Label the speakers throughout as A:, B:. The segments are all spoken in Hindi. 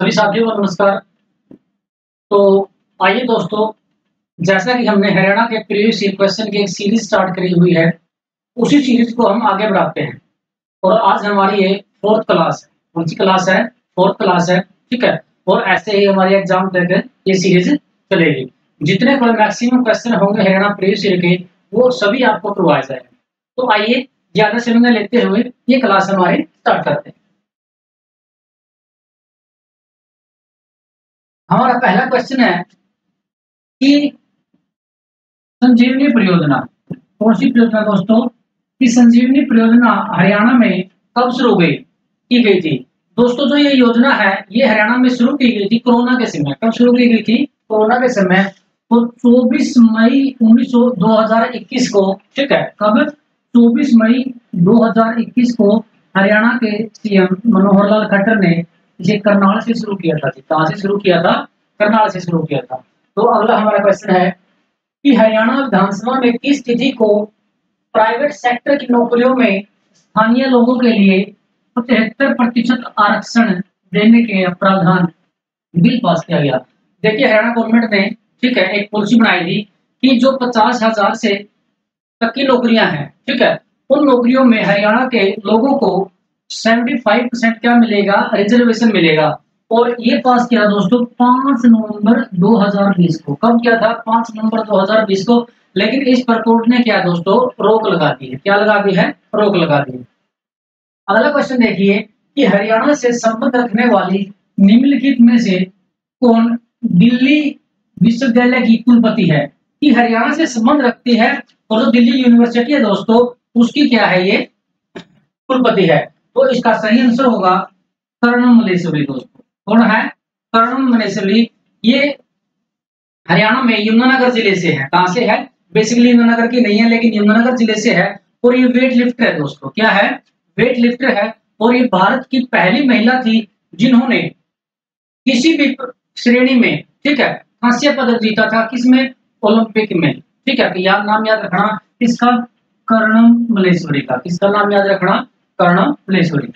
A: सभी साथियों को नमस्कार। तो आइए दोस्तों, जैसा कि हमने हरियाणा के प्रीवियस ईयर क्वेश्चन की एक सीरीज स्टार्ट करी हुई है, उसी सीरीज को हम आगे बढ़ाते हैं। और आज हमारी ये फोर्थ क्लास है। कौन सी क्लास है? फोर्थ क्लास है, ठीक है। और ऐसे ही हमारे एग्जाम तक ये सीरीज चलेगी। जितने कोई मैक्सिमम क्वेश्चन होंगे हरियाणा प्रीवियस ईयर के, वो सभी आपको करवाए जाएंगे। तो आइए ज्यादा समय न लेते हुए ये क्लास हमारी स्टार्ट करते हैं। हमारा पहला क्वेश्चन है कि संजीवनी परियोजना कौन सी परियोजना दोस्तों? कि संजीवनी परियोजना हरियाणा में कब शुरू की गई थी? दोस्तों, जो ये योजना है ये हरियाणा में शुरू की गई थी कोरोना के समय। कब शुरू की गई थी? कोरोना के समय। तो 24 मई 2021 को, ठीक है। कब? 24 मई 2021 को हरियाणा के सीएम मनोहर लाल खट्टर ने इसे करनाल से शुरू किया था। कहां से शुरू किया था? करनाल से शुरू किया था। तो अगला हमारा क्वेश्चन है कि हरियाणा विधानसभा में किस तिथि को प्राइवेट सेक्टर की नौकरियों में स्थानीय लोगों के लिए 75% आरक्षण देने के प्रावधान बिल पास किया गया? देखिए, हरियाणा गवर्नमेंट ने, ठीक है, एक पॉलिसी बनाई थी कि जो 50,000 से तक की नौकरियां हैं, ठीक है, उन नौकरियों में हरियाणा के लोगों को 75% क्या मिलेगा? रिजर्वेशन मिलेगा। और ये पास किया दोस्तों 5 नवंबर 2020 को। कब किया था? 5 नवंबर 2020 को। लेकिन इस पर कोर्ट ने क्या दोस्तों? रोक लगा दी है। क्या लगा दी है? रोक लगा दी है। अगला क्वेश्चन देखिए कि हरियाणा से संबंध रखने वाली निम्नलिखित में से कौन दिल्ली विश्वविद्यालय की कुलपति है? कि हरियाणा से संबंध रखती है और जो दिल्ली यूनिवर्सिटी है दोस्तों, उसकी क्या है? ये कुलपति है। तो इसका सही आंसर होगा कर्णम मल्लेश्वरी दोस्तों। कौन है? कर्णम मल्लेश्वरी। ये हरियाणा में यमुनानगर जिले से है। कहां से है? बेसिकली यमुनानगर की नहीं है, लेकिन यमुनानगर जिले से है। और ये वेट लिफ्टर है दोस्तों। क्या है? वेट लिफ्टर है। और ये भारत की पहली महिला थी जिन्होंने किसी भी श्रेणी में, ठीक है, कांस्य पदक जीता था। किसमें? ओलंपिक में। ठीक है, तो नाम याद रखना किसका? कर्णम मल्लेश्वरी का। किसका नाम याद रखना? कर्णम मल्लेश्वरी।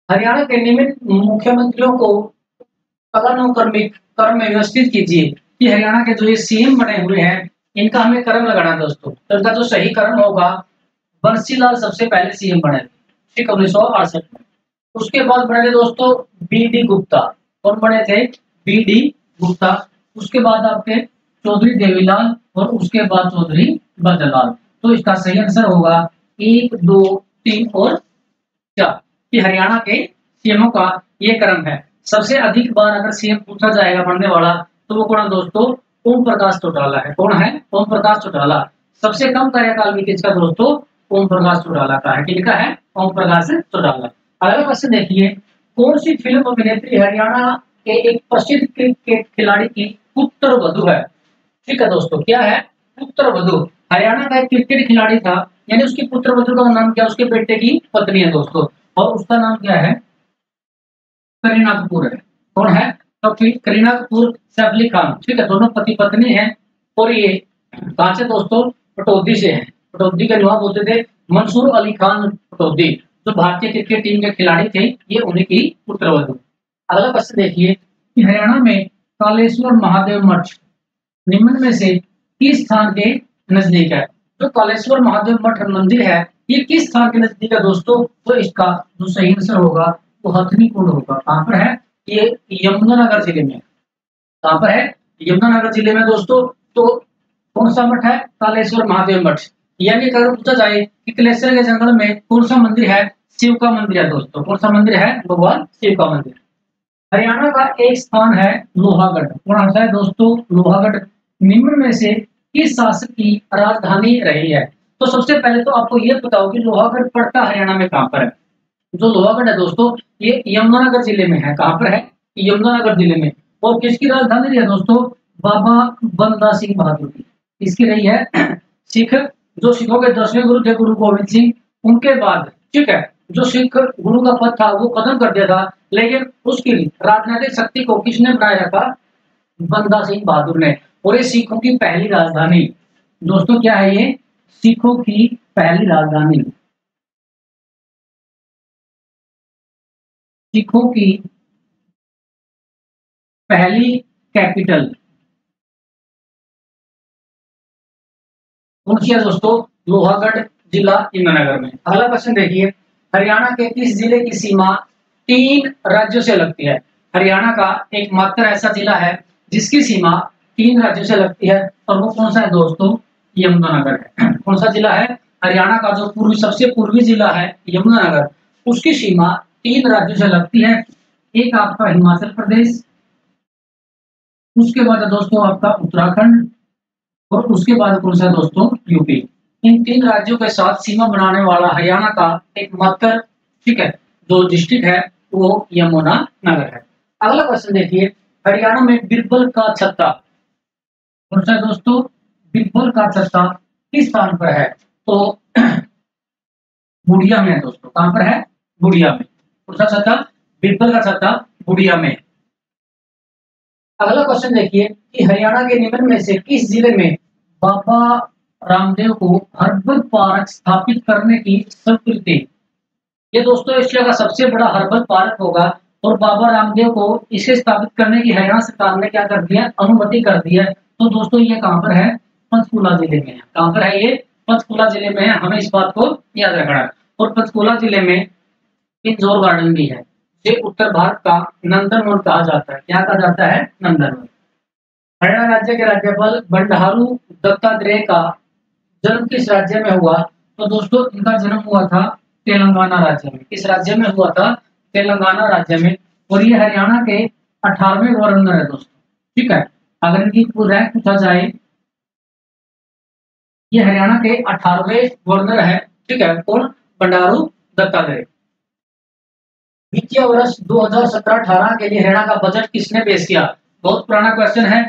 A: हरियाणा के नियमित मुख्यमंत्रियों को क्रम में व्यवस्थित कीजिए। कि हरियाणा के जो ये सीएम बने हुए हैं, इनका हमें क्रम लगाना है दोस्तों। तो इनका जो सही क्रम होगा, बंसीलाल सबसे पहले सीएम बने थे, ठीक, 1968 में। उसके बाद बने थे दोस्तों बी डी गुप्ता। कौन बने थे? B D Gupta. उसके बाद आपके चौधरी देवीलाल और उसके बाद चौधरी बद्रलाल। तो इसका सही आंसर होगा 1, 2, 3 और 4। कि हरियाणा के सीएमओ का ये क्रम है। सबसे अधिक बार अगर सीएम पूछा जाएगा बनने वाला, तो वो कौन है दोस्तों? ओम प्रकाश चौटाला है। कौन है? ओम प्रकाश चौटाला। सबसे कम कार्यकाल भी किसका दोस्तों? ओम प्रकाश चौटाला का है। किसका है? ओम प्रकाश चौटाला। अगला क्वेश्चन देखिए, कौन सी फिल्म अभिनेत्री हरियाणा के एक प्रसिद्ध क्रिकेट खिलाड़ी की पुत्र वधू है? ठीक है दोस्तों, क्या है? पुत्र वधू। हरियाणा का एक क्रिकेट खिलाड़ी था, यानी उसकी पुत्र वधू का नाम क्या? उसके बेटे की पत्नी है दोस्तों। और उसका नाम क्या है? करीना कपूर है। कौन है? तो फिर करीना कपूर, सैफ अली खान, ठीक है, दोनों पति पत्नी हैं। और ये कहां से दोस्तों? पटौदी से है। पटौदी के नवाब होते थे मंसूर अली खान पटौदी, जो भारतीय क्रिकेट टीम के खिलाड़ी थे। ये उन्हीं की पुत्रवधू। अगला प्रश्न देखिए कि हरियाणा में कालेश्वर महादेव मठ निम्न में से किस स्थान के नजदीक है? जो कालेश्वर महादेव मठ मंदिर है, ये किस स्थान के नजदीक है दोस्तों? तो इसका जो सही आंसर होगा वो हथनी कुंड होगा। कहां पर है? ये यमुनानगर जिले में। कहां पर है? यमुनानगर जिले में दोस्तों। तो कौन सा मठ है? कालेश्वर महादेव मठ। यानी अगर पूछा जाए कि कलेश्वर के जंगल में कौन सा मंदिर है? शिव का मंदिर है दोस्तों। कौन सा मंदिर है? भगवान शिव का मंदिर। हरियाणा का एक स्थान है लोहागढ़। कौन सा है दोस्तों? लोहागढ़। निम्न में से किस शासक की राजधानी रही है? तो सबसे पहले तो आपको यह पता हो कि लोहागढ़ पड़ता हरियाणा में कहां पर है। जो लोहागढ़ है दोस्तों, ये यमुनानगर जिले में है। कहां पर है? यमुनानगर जिले में। और किसकी राजधानी रही है दोस्तों? बाबा बंदा सिंह बहादुर की। किसकी रही है? सिख, जो सिखों के 10वें गुरु थे गुरु गोविंद सिंह, उनके बाद, ठीक है, जो सिख गुरु का पद था वो खत्म कर दिया था, लेकिन उसकी राजनीतिक शक्ति को किसने बनाए रखा? बंदा सिंह बहादुर ने। और ये सिखों की पहली राजधानी दोस्तों क्या है? ये सिखों की पहली राजधानी, सिखों की पहली कैपिटल कौन सी है दोस्तों? लोहागढ़ जिला यमुनानगर में। अगला क्वेश्चन देखिए, हरियाणा के किस जिले की सीमा 3 राज्यों से लगती है? हरियाणा का एकमात्र ऐसा जिला है जिसकी सीमा 3 राज्यों से लगती है, और वो कौन सा है दोस्तों? यमुनानगर है। कौन सा जिला है? हरियाणा का जो पूर्वी सबसे पूर्वी जिला है यमुनानगर, उसकी सीमा 3 राज्यों से लगती है। एक आपका हिमाचल प्रदेश, उसके बाद है दोस्तों आपका उत्तराखंड, और उसके बाद कौन सा दोस्तों? यूपी। इन 3 राज्यों के साथ सीमा बनाने वाला हरियाणा का एकमात्र, ठीक है, जो डिस्ट्रिक्ट है वो यमुनानगर है। अगला क्वेश्चन देखिए, हरियाणा में बीरबल का छत्ता कौन सा है दोस्तों? बीरबल का छत्ता किस स्थान पर है? तो बुढ़िया में है दोस्तों। कहां पर है? बुढ़िया में। कौन सा छत्ता? बीरबल का छत्ता बुढ़िया में। अगला क्वेश्चन देखिए कि हरियाणा के निम्न में से किस जिले में बाबा रामदेव को हर्बल पार्क स्थापित करने की स्वीकृति? ये दोस्तों एशिया का सबसे बड़ा हर्बल पार्क होगा, और बाबा रामदेव को इसे स्थापित करने की हरियाणा सरकार ने क्या कर दिया? अनुमति कर दी है। तो दोस्तों ये कहां पर है? पंचकूला जिले में है। कहां पर है ये? पंचकूला जिले में है। हमें इस बात को याद रखना है। और पंचकूला जिले में पिंजौर गार्डन भी है, ये उत्तर भारत का नंदनवन कहा जाता है। क्या कहा जाता है? नंदनवन। हरियाणा राज्य के राज्यपाल बंडारू दत्तात्रेय का जन्म किस राज्य में हुआ? तो दोस्तों इनका जन्म हुआ था तेलंगाना राज्य में। किस राज्य में हुआ था? तेलंगाना राज्य में। और ये हरियाणा के 18वें गवर्नर है दोस्तों, ठीक है। अगर इनकी रैंक पूछा जाए, ये हरियाणा के 18वें गवर्नर है, ठीक है। कौन? बंडारू दत्तात्रेय। वित्तीय वर्ष 2017-18 के लिए हरियाणा का बजट किसने पेश किया? बहुत पुराना क्वेश्चन है,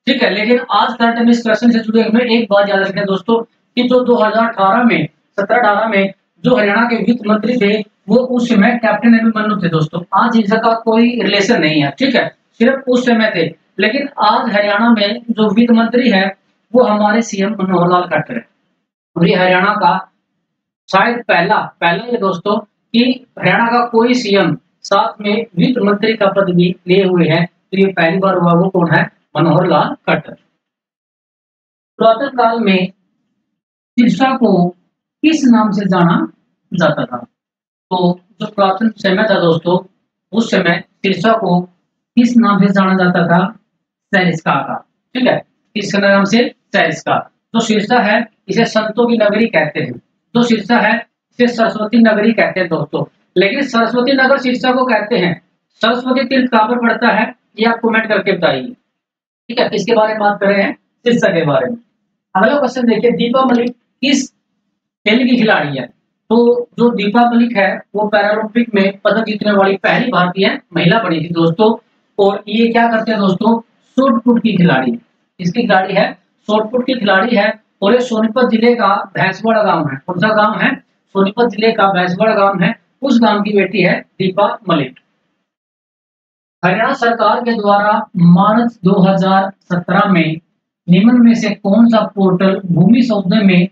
A: ठीक है, लेकिन आज करंट में इस क्वेश्चन से जुड़े हमें एक बात याद रखना दोस्तों कि जो 2018 में 17-18 में जो हरियाणा के वित्त मंत्री थे वो उस समय कैप्टन अभिमन्यु थे दोस्तों। आज इनका कोई रिलेशन नहीं है, ठीक है, सिर्फ उस समय थे। लेकिन आज हरियाणा में जो वित्त मंत्री है वो हमारे सीएम मनोहर लाल खट्टर है। और ये हरियाणा का शायद पहला ये दोस्तों कि हरियाणा का कोई सीएम साथ में वित्त मंत्री का पद भी लिए हुए हैं। तो ये पहली बार हुआ। वो कौन है? मनोहर लाल खट्टर। पुरातन काल में सिरसा को किस नाम से जाना जाता था? तो जो पुरातन समय था दोस्तों, उस समय सिरसा को किस नाम से जाना जाता था? सरिस्का का, ठीक है। किस नाम से? सरिस्का। जो सिरसा है इसे संतों की नगरी कहते हैं। जो सिरसा है इसे सरस्वती नगरी कहते हैं दोस्तों। लेकिन सरस्वती नगर सिरसा को कहते हैं। सरस्वती तीर्थ कहां पर पड़ता है ये आप कमेंट करके बताइए, ठीक है। किसके बारे में बात कर रहे हैं? सिरसा के बारे में। अगला क्वेश्चन देखिए, दीपा मलिक किस खेल की खिलाड़ी है? तो जो दीपा मलिक है वो पैरालंपिक में पदक जीतने वाली पहली भारतीय महिला बनी थी दोस्तों। और ये क्या करते हैं दोस्तों? शॉटपुट की खिलाड़ी। इसकी खिलाड़ी है? शॉटपुट की खिलाड़ी है। और ये सोनीपत जिले का भैंसवाड़ा गांव है। कौन सा गांव है? सोनीपत जिले का भैंसवाड़ा गांव है। उस गांव की बेटी है दीपा मलिक। हरियाणा सरकार के द्वारा मार्च 2017 में निम्न में से कौन सा पोर्टल भूमि सौदे में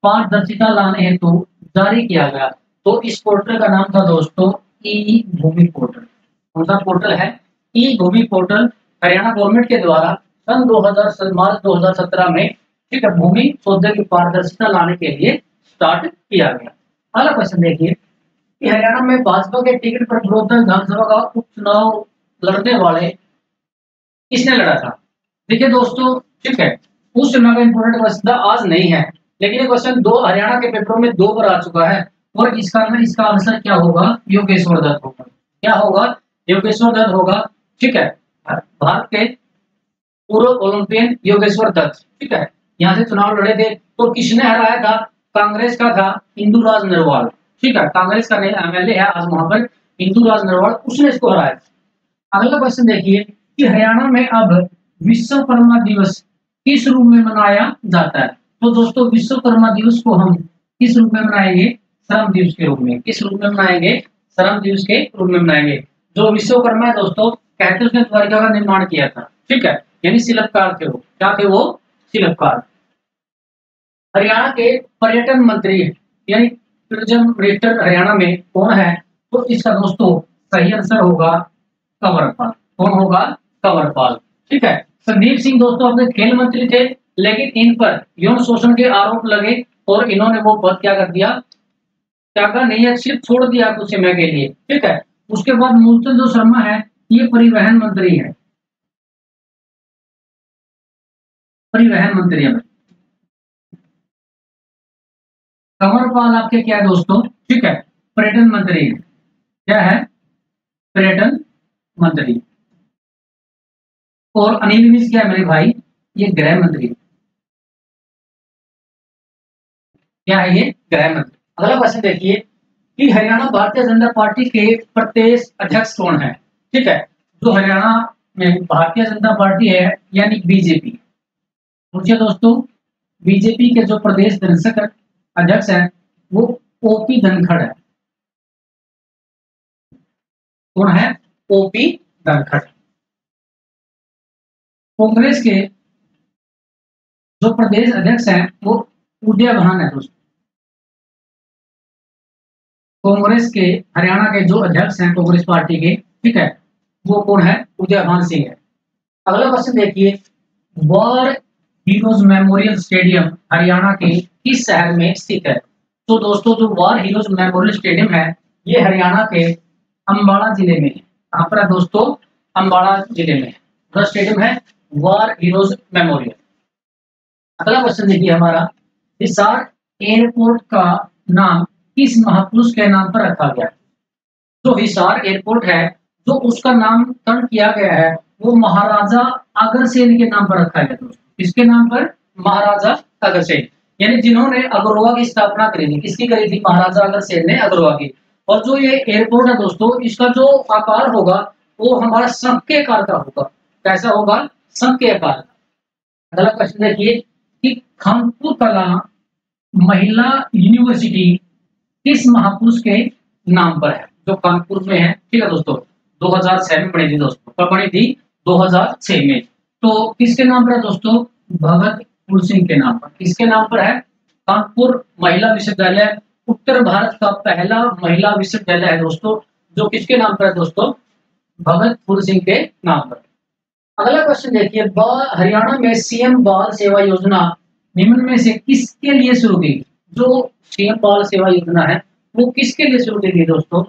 A: पारदर्शिता लाने हेतु जारी किया गया? तो इस पोर्टल का नाम था दोस्तों ई भूमि पोर्टल। कौन सा पोर्टल है? ई भूमि पोर्टल हरियाणा गवर्नमेंट के द्वारा सन 2000 मार्च 2017 में, ठीक है, भूमि सौदे की पारदर्शिता लाने के लिए स्टार्ट किया गया। अगला क्वेश्चन देखिए कि हरियाणा में भाजपा के टिकट पर बड़ौदा विधानसभा का उपचुनाव लड़ने वाले किसने लड़ा था? देखिए दोस्तों, ठीक है, उस समय का इंपोर्टेंट क्वेश्चन था, आज नहीं है। लेकिन ये क्वेश्चन दो हरियाणा के पेपरों में 2 बार आ चुका है। और इसका आंसर क्या होगा? योगेश्वर दत्त होगा। क्या होगा? योगेश्वर दत्त होगा, ठीक है। भारत के पूर्व ओलंपियन योगेश्वर दत्त, ठीक है, यहाँ से चुनाव लड़े थे। तो किसने हराया था? कांग्रेस का था इंदुराज नरवाल, ठीक है। कांग्रेस का एमएलए है आज वहां पर इंदुराज नरवाल, उसने इसको हराया। अगला क्वेश्चन देखिए कि हरियाणा में अब विश्वकर्मा दिवस किस रूप में मनाया जाता है? तो दोस्तों विश्वकर्मा दिवस को हम किस रूप में मनाएंगे? श्रम दिवस के रूप में। किस रूप में मनाएंगे? श्रम दिवस के रूप में मनाएंगे। जो विश्वकर्मा है दोस्तों, कहते हैं उसने द्वारिका का निर्माण किया था, ठीक है, यानी शिल्पकार थे वो। क्या थे वो? शिल्पकार। हरियाणा के पर्यटन मंत्री यानी टूरिज्म मिनिस्टर हरियाणा में कौन है? तो इसका दोस्तों सही आंसर होगा कंवरपाल। कौन होगा? कंवरपाल। ठीक है, संदीप सिंह दोस्तों अपने खेल मंत्री थे, लेकिन इन पर यौन शोषण के आरोप लगे और इन्होंने वो पद क्या कर दिया, त्यागा नहीं है, सिर्फ छोड़ दिया कुछ समय के लिए। ठीक है, उसके बाद मूलचंद जो शर्मा है ये परिवहन मंत्री है, परिवहन मंत्री है। कंवरपाल आपके क्या है दोस्तों, ठीक है, पर्यटन मंत्री है। क्या है, पर्यटन मंत्री। और अनिल विज क्या है मेरे भाई, ये गृह मंत्री। क्या है ये, गृह मंत्री। अगला क्वेश्चन देखिए कि हरियाणा भारतीय जनता पार्टी के प्रदेश अध्यक्ष कौन है। ठीक है, जो हरियाणा में भारतीय जनता पार्टी है यानी बीजेपी, पूछिए दोस्तों, बीजेपी के जो प्रदेश अध्यक्ष है वो ओपी धनखड़ है। कौन है, ओपी धनखड़। कांग्रेस के जो प्रदेश अध्यक्ष हैं वो उदय भान है दोस्तों। कांग्रेस के हरियाणा के जो अध्यक्ष हैं कांग्रेस पार्टी के, ठीक है, वो कौन है, उदय भान सिंह है। अगला क्वेश्चन देखिए, war heroes memorial stadium Haryana के किस शहर में स्थित है। तो दोस्तों जो वॉर हीरोज मेमोरियल स्टेडियम है ये हरियाणा के अंबाला जिले में है। कहां पर है दोस्तों, अंबाला जिले में है स्टेडियम है वॉर हीरोज मेमोरियल। अगला क्वेश्चन देखिए हमारा, हिसार एयरपोर्ट का नाम किस महापुरुष के नाम पर रखा गया। जो हिसार एयरपोर्ट है जो उसका नामकरण किया गया है वो महाराजा अग्रसेन के नाम पर रखा गया दोस्तों। किसके नाम पर, महाराजा अग्रसेन, यानी जिन्होंने अग्रवा की स्थापना करी थी। किसकी करी थी, महाराजा अग्रसेन ने अग्रवा की। और जो ये एयरपोर्ट है दोस्तों इसका जो आकार होगा वो हमारा शंख के आकार का होगा। कैसा होगा, शंख के आकार। अगला क्वेश्चन देखिए कि खानपुर कला महिला यूनिवर्सिटी किस महापुरुष के नाम पर है। जो कानपुर में है, ठीक है दोस्तों, 2006 में बनी थी दोस्तों। कब बनी थी, 2006 में। तो किसके नाम पर है दोस्तों, भगत फूल सिंह के नाम पर। किसके नाम पर है, कानपुर महिला विश्वविद्यालय उत्तर भारत का पहला महिला विश्वविद्यालय है दोस्तों, जो किसके नाम पर है दोस्तों, भगत फूल सिंह के नाम पर। अगला क्वेश्चन देखिए, हरियाणा में सीएम बाल सेवा योजना निम्न में से किसके लिए शुरू की। जो सीएम बाल सेवा योजना है वो किसके लिए शुरू की गई दोस्तों।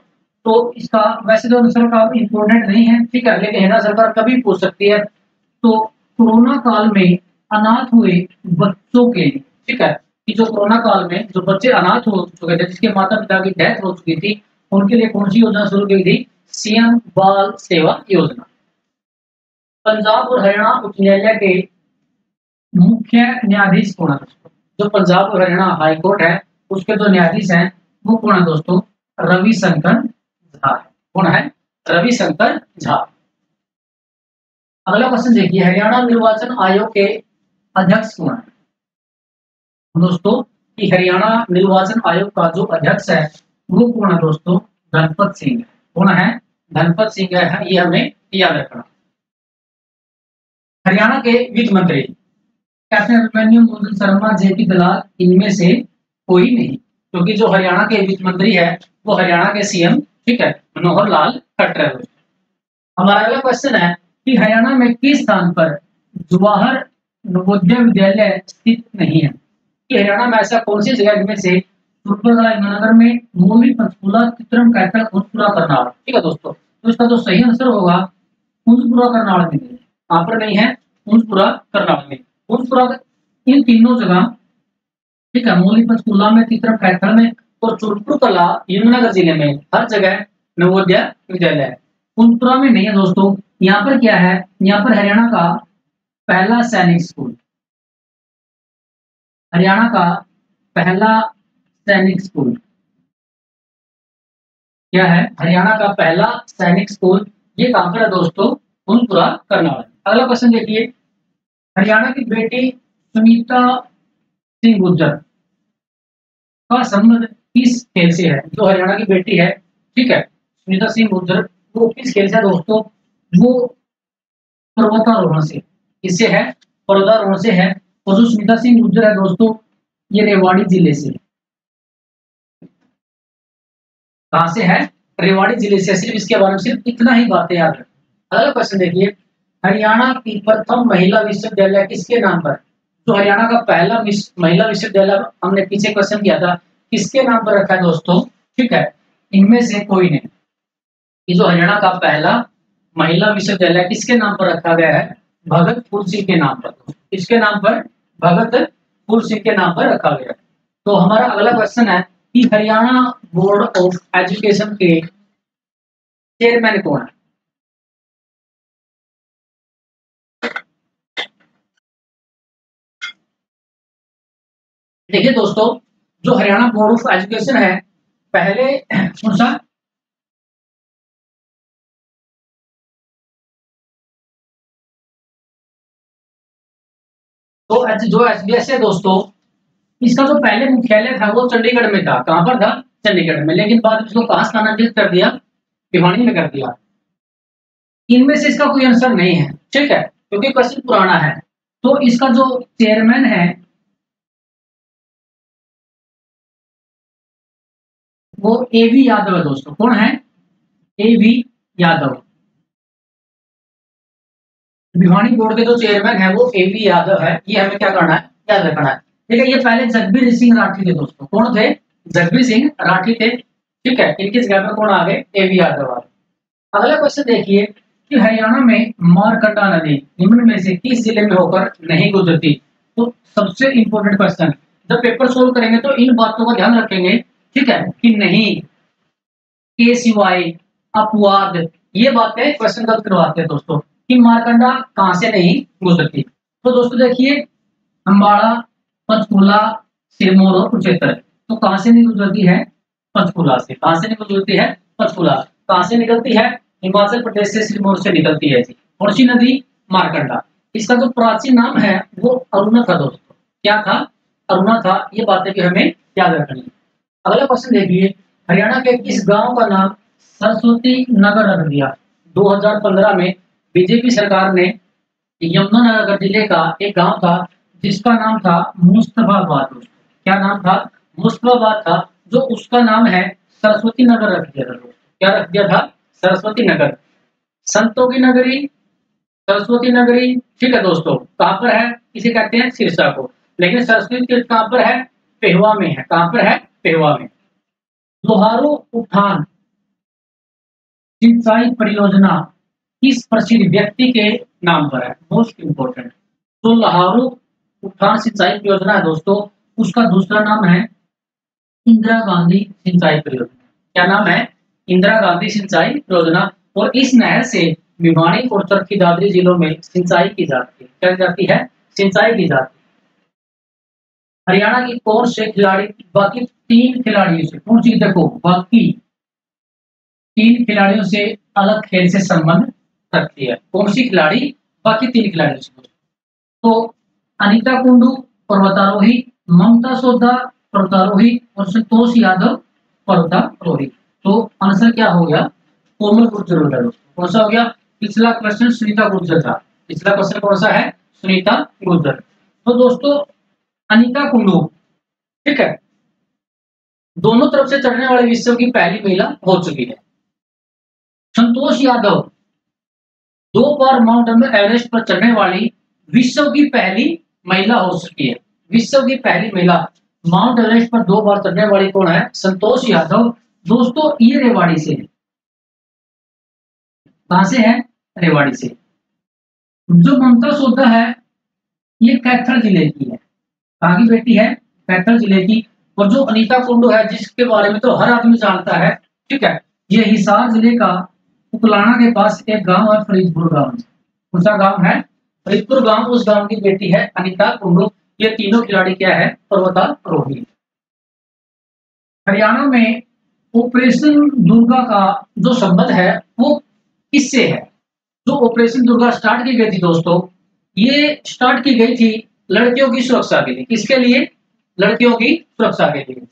A: तो इसका वैसे तो आंसर का इंपोर्टेंट नहीं है, ठीक है, लेकिन हरियाणा सरकार कभी पूछ सकती है। तो कोरोना काल में अनाथ हुए बच्चों के लिए, ठीक है, कि जो कोरोना काल में जो बच्चे अनाथ हो चुके थे, जिसके माता पिता की डेथ हो चुकी थी, उनके लिए कौन सी योजना शुरू की थी, सीएम बाल सेवा योजना। पंजाब और हरियाणा उच्च न्यायालय के मुख्य न्यायाधीश कौन है दोस्तों। जो पंजाब और हरियाणा हाई कोर्ट है उसके जो न्यायाधीश हैं वो कौन है दोस्तों, रविशंकर झा है। कौन है, रविशंकर झा। अगला क्वेश्चन देखिए, हरियाणा निर्वाचन आयोग के अध्यक्ष कौन है दोस्तों। कि हरियाणा निर्वाचन आयोग का जो अध्यक्ष है वो कौन है दोस्तों, धनपत सिंह है। कौन है, धनपत सिंह है, ये हमें याद रखना। हरियाणा के वित्त मंत्री कैप्टन अभिमन्यु मोहन शर्मा, जेपी दलाल, इनमें से कोई नहीं, क्योंकि जो हरियाणा के वित्त मंत्री है वो हरियाणा के सीएम, ठीक है, मनोहर लाल खट्टर है। हमारा अगला क्वेश्चन है कि हरियाणा में किस स्थान पर जवाहर नवोदय विद्यालय स्थित नहीं है। कि हरियाणा में ऐसा कौन सी जगह में से यमुनानगर में, मूली, पंचकूला, चित्रम, कैथल, कुंजपुरा, करनाल। ठीक है दोस्तों, तो इसका जो सही आंसर होगा कुंजपुरा करनाल में, यहाँ पर नहीं है, कुंजपुरा करनाल में। कुंजपुरा इन तीनों जगह, ठीक है, मूली, पंचकूला में, चित्रम, कैथल में और चूरपुर कला यमुनानगर जिले में हर जगह नवोदय विद्यालय है। कुंजपुरा में नहीं है दोस्तों। यहाँ पर क्या है, यहाँ पर हरियाणा का पहला सैनिक स्कूल, हरियाणा का पहला सैनिक स्कूल क्या है, हरियाणा का पहला सैनिक स्कूल, ये कहां पर है दोस्तों, कुंजपुरा करनाल। अगला क्वेश्चन देखिए, हरियाणा की बेटी सुनीता सिंह गुर्जर का संबंध किस खेल से है। जो हरियाणा की बेटी है, ठीक है, सुनीता सिंह गुर्जर, वो किस खेल से है दोस्तों, वो पर्वतारोहण से। किससे है, पर्वतारोहण से है। और जो सुनीता सिंह गुर्जर है दोस्तों ये रेवाड़ी जिले से, कहां से है, रेवाड़ी जिले से। सिर्फ इसके बारे में सिर्फ इतना ही बातें याद रखें। अगला क्वेश्चन देखिए, हरियाणा की प्रथम महिला विश्वविद्यालय किसके नाम पर? तो हरियाणा का पहला महिला विश्वविद्यालय हमने पीछे क्वेश्चन किया था, किसके नाम पर रखा है दोस्तों? ठीक है, इनमें से कोई नहीं। ये जो हरियाणा का पहला महिला विश्वविद्यालय किसके नाम पर रखा गया है? भगत फूल सिंह के नाम पर। किसके नाम पर? भगत फूल सिंह के नाम पर रखा गया है। तो हमारा अगला क्वेश्चन है कि हरियाणा बोर्ड ऑफ एजुकेशन के चेयरमैन कौन है? देखिए दोस्तों, जो हरियाणा बोर्ड ऑफ एजुकेशन है, पहले कौन सा? तो जो एचबीएस है दोस्तों, इसका जो पहले मुख्यालय था वो चंडीगढ़ में था। कहां पर था? चंडीगढ़ में। लेकिन बाद में इसको कहां स्थानांतरित कर दिया? भिवानी में कर दिया। इनमें से इसका कोई आंसर नहीं है, ठीक है, क्योंकि क्वेश्चन पुराना है। तो इसका जो चेयरमैन है वो एवी यादव है दोस्तों। कौन है? एवी यादव। भिवानी बोर्ड के जो चेयरमैन है वो एवी यादव है। ये हमें क्या करना है? याद रखना है। ठीक है, ये पहले जगबीर सिंह राठी थे दोस्तों। कौन थे? जगबीर सिंह राठी थे। ठीक है, इनकी जगह पर कौन आ गए? एवी यादव आ गए। अगला क्वेश्चन देखिए कि हरियाणा में मारकंडा नदी निम्न में से किस जिले में होकर नहीं गुजरती? तो सबसे इंपॉर्टेंट क्वेश्चन, जब पेपर सोल्व करेंगे तो इन बातों का ध्यान रखेंगे, ठीक है, कि नहीं, के सिवाय, अपवाद, ये बातें क्वेश्चन गलत करवाते हैं दोस्तों, कि मारकंडा कहां से नहीं गुजरती। तो दोस्तों देखिए, अम्बाड़ा, पंचकूला, सिरमौर और कुरुक्षेत्र, तो कहां से नहीं गुजरती है? पंचकूला से। कहां से नहीं गुजरती है? पंचकूला। कहां से निकलती है? हिमाचल प्रदेश से, सिरमौर से निकलती है जी। कौन सी नदी? मारकंडा। इसका जो प्राचीन नाम है वो अरुणा था दोस्तों। क्या था? अरुणा था। ये बातें भी हमें याद रखनी है। अगला क्वेश्चन देखिए, हरियाणा के किस गांव का नाम सरस्वती नगर रख दिया? 2015 में बीजेपी सरकार ने यमुनानगर जिले का एक गांव था जिसका नाम था मुस्तफाबाद। क्या नाम था? मुस्तफाबाद था, जो उसका नाम है सरस्वती नगर रख दिया था। क्या रख दिया था? सरस्वती नगर। संतों की नगरी, सरस्वती नगरी। ठीक है दोस्तों, कहां पर है? इसे कहते हैं सिरसा को। लेकिन सरस्वती तीर्थ कहां पर है? पेहवा में है। कहां पर है? पेहवा में। लोहारू उठान सिंचाई परियोजना किस प्रसिद्ध व्यक्ति के नाम पर है? Most important. तो लोहारू उठान सिंचाई परियोजना है दोस्तों, उसका दूसरा नाम है इंदिरा गांधी सिंचाई परियोजना। क्या नाम है? इंदिरा गांधी सिंचाई परियोजना। और इस नहर से भिवानी और चरखी दादरी जिलों में सिंचाई की जाती है। क्या जाती है? सिंचाई की जाती है। हरियाणा की कौन से खिलाड़ी बाकी तीन खिलाड़ियों से, कौन सी, देखो, बाकी तीन खिलाड़ियों से अलग खेल से संबंध रखती है? कौन सी खिलाड़ी बाकी तीन खिलाड़ियों से? तो अनीता कुंडू पर्वतारोही, ममता सोधा पर्वतारोही और संतोष यादव पर्वतारोही। तो आंसर क्या हो गया? कोमल गुर्जर हो गया दोस्तों। कौन सा हो गया? पिछला क्वेश्चन सुनीता गुर्जर था। पिछला क्वेश्चन कौन सा है? सुनीता गुर्जर। तो दोस्तों अनीता कुंडू, ठीक है, दोनों तरफ से चढ़ने वाले विश्व की पहली महिला हो चुकी है। संतोष यादव दो बार माउंट एवरेस्ट पर चढ़ने वाली विश्व की पहली महिला हो चुकी है। विश्व की पहली महिला माउंट एवरेस्ट पर दो बार चढ़ने वाली कौन है? संतोष यादव। दोस्तों ये रेवाड़ी से है। कहां से है? रेवाड़ी से। जो ममता सोधा है ये कैथल जिले की है। कहां की बेटी है? कैथल जिले की। और जो अनीता कुंडू है, जिसके बारे में तो हर आदमी जानता है, ठीक है, ये हिसार जिले का उकलाना के पास एक गांव है, फरीदपुर गांव। कौन सा गांव है? फरीदपुर गांव। उस गांव की बेटी है अनीता कुंडू। ये तीनों खिलाड़ी क्या है? पर्वतारोही। हरियाणा में ऑपरेशन दुर्गा का जो संबंध है वो किससे है? जो ऑपरेशन दुर्गा स्टार्ट की गई थी दोस्तों, ये स्टार्ट की गई थी लड़कियों की सुरक्षा के लिए। किसके लिए? लड़कियों की सुरक्षा के लिए।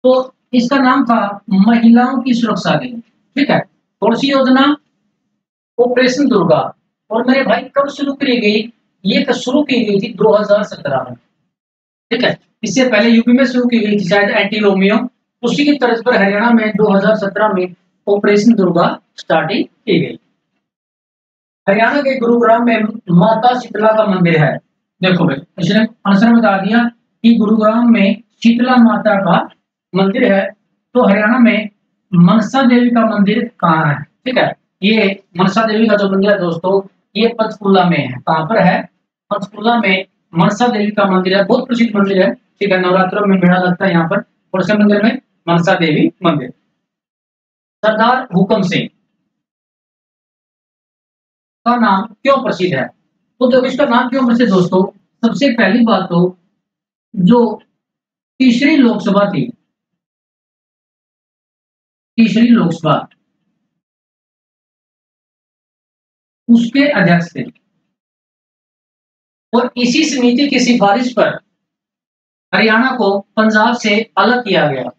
A: तो इसका नाम था महिलाओं की सुरक्षा के लिए। ठीक है, कौन सी योजना? ऑपरेशन दुर्गा। और मेरे भाई कब शुरू की गई? ये शुरू की गई थी 2017 में। ठीक है, इससे पहले यूपी में शुरू की गई थी शायद एंटी रोमियो। उसी की तर्ज पर हरियाणा में 2017 में ऑपरेशन दुर्गा स्टार्टिंग की गई। हरियाणा के गुरुग्राम में माता शीतला का मंदिर है। देखो भाई, इसने आंसर बता दिया कि गुरुग्राम में शीतला माता का मंदिर है। तो हरियाणा में मनसा देवी का मंदिर कहाँ है? ठीक है, ये मनसा देवी का जो मंदिर है दोस्तों, ये पंचकुला में है। कहाँ पर है? पंचकुला में मनसा देवी का मंदिर है, बहुत प्रसिद्ध मंदिर है। ठीक है, नवरात्रों में मेला लगता है यहाँ पर। कौन से मंदिर में? मनसा देवी मंदिर। सरदार हुकम सिंह का नाम क्यों प्रसिद्ध है? तो देखो, इसका नाम क्यों प्रसिद्ध दोस्तों, सबसे पहली बात तो जो तीसरी लोकसभा थी, तीसरी लोकसभा, उसके अध्यक्ष थे। और इसी समिति की सिफारिश पर हरियाणा को पंजाब से अलग किया गया।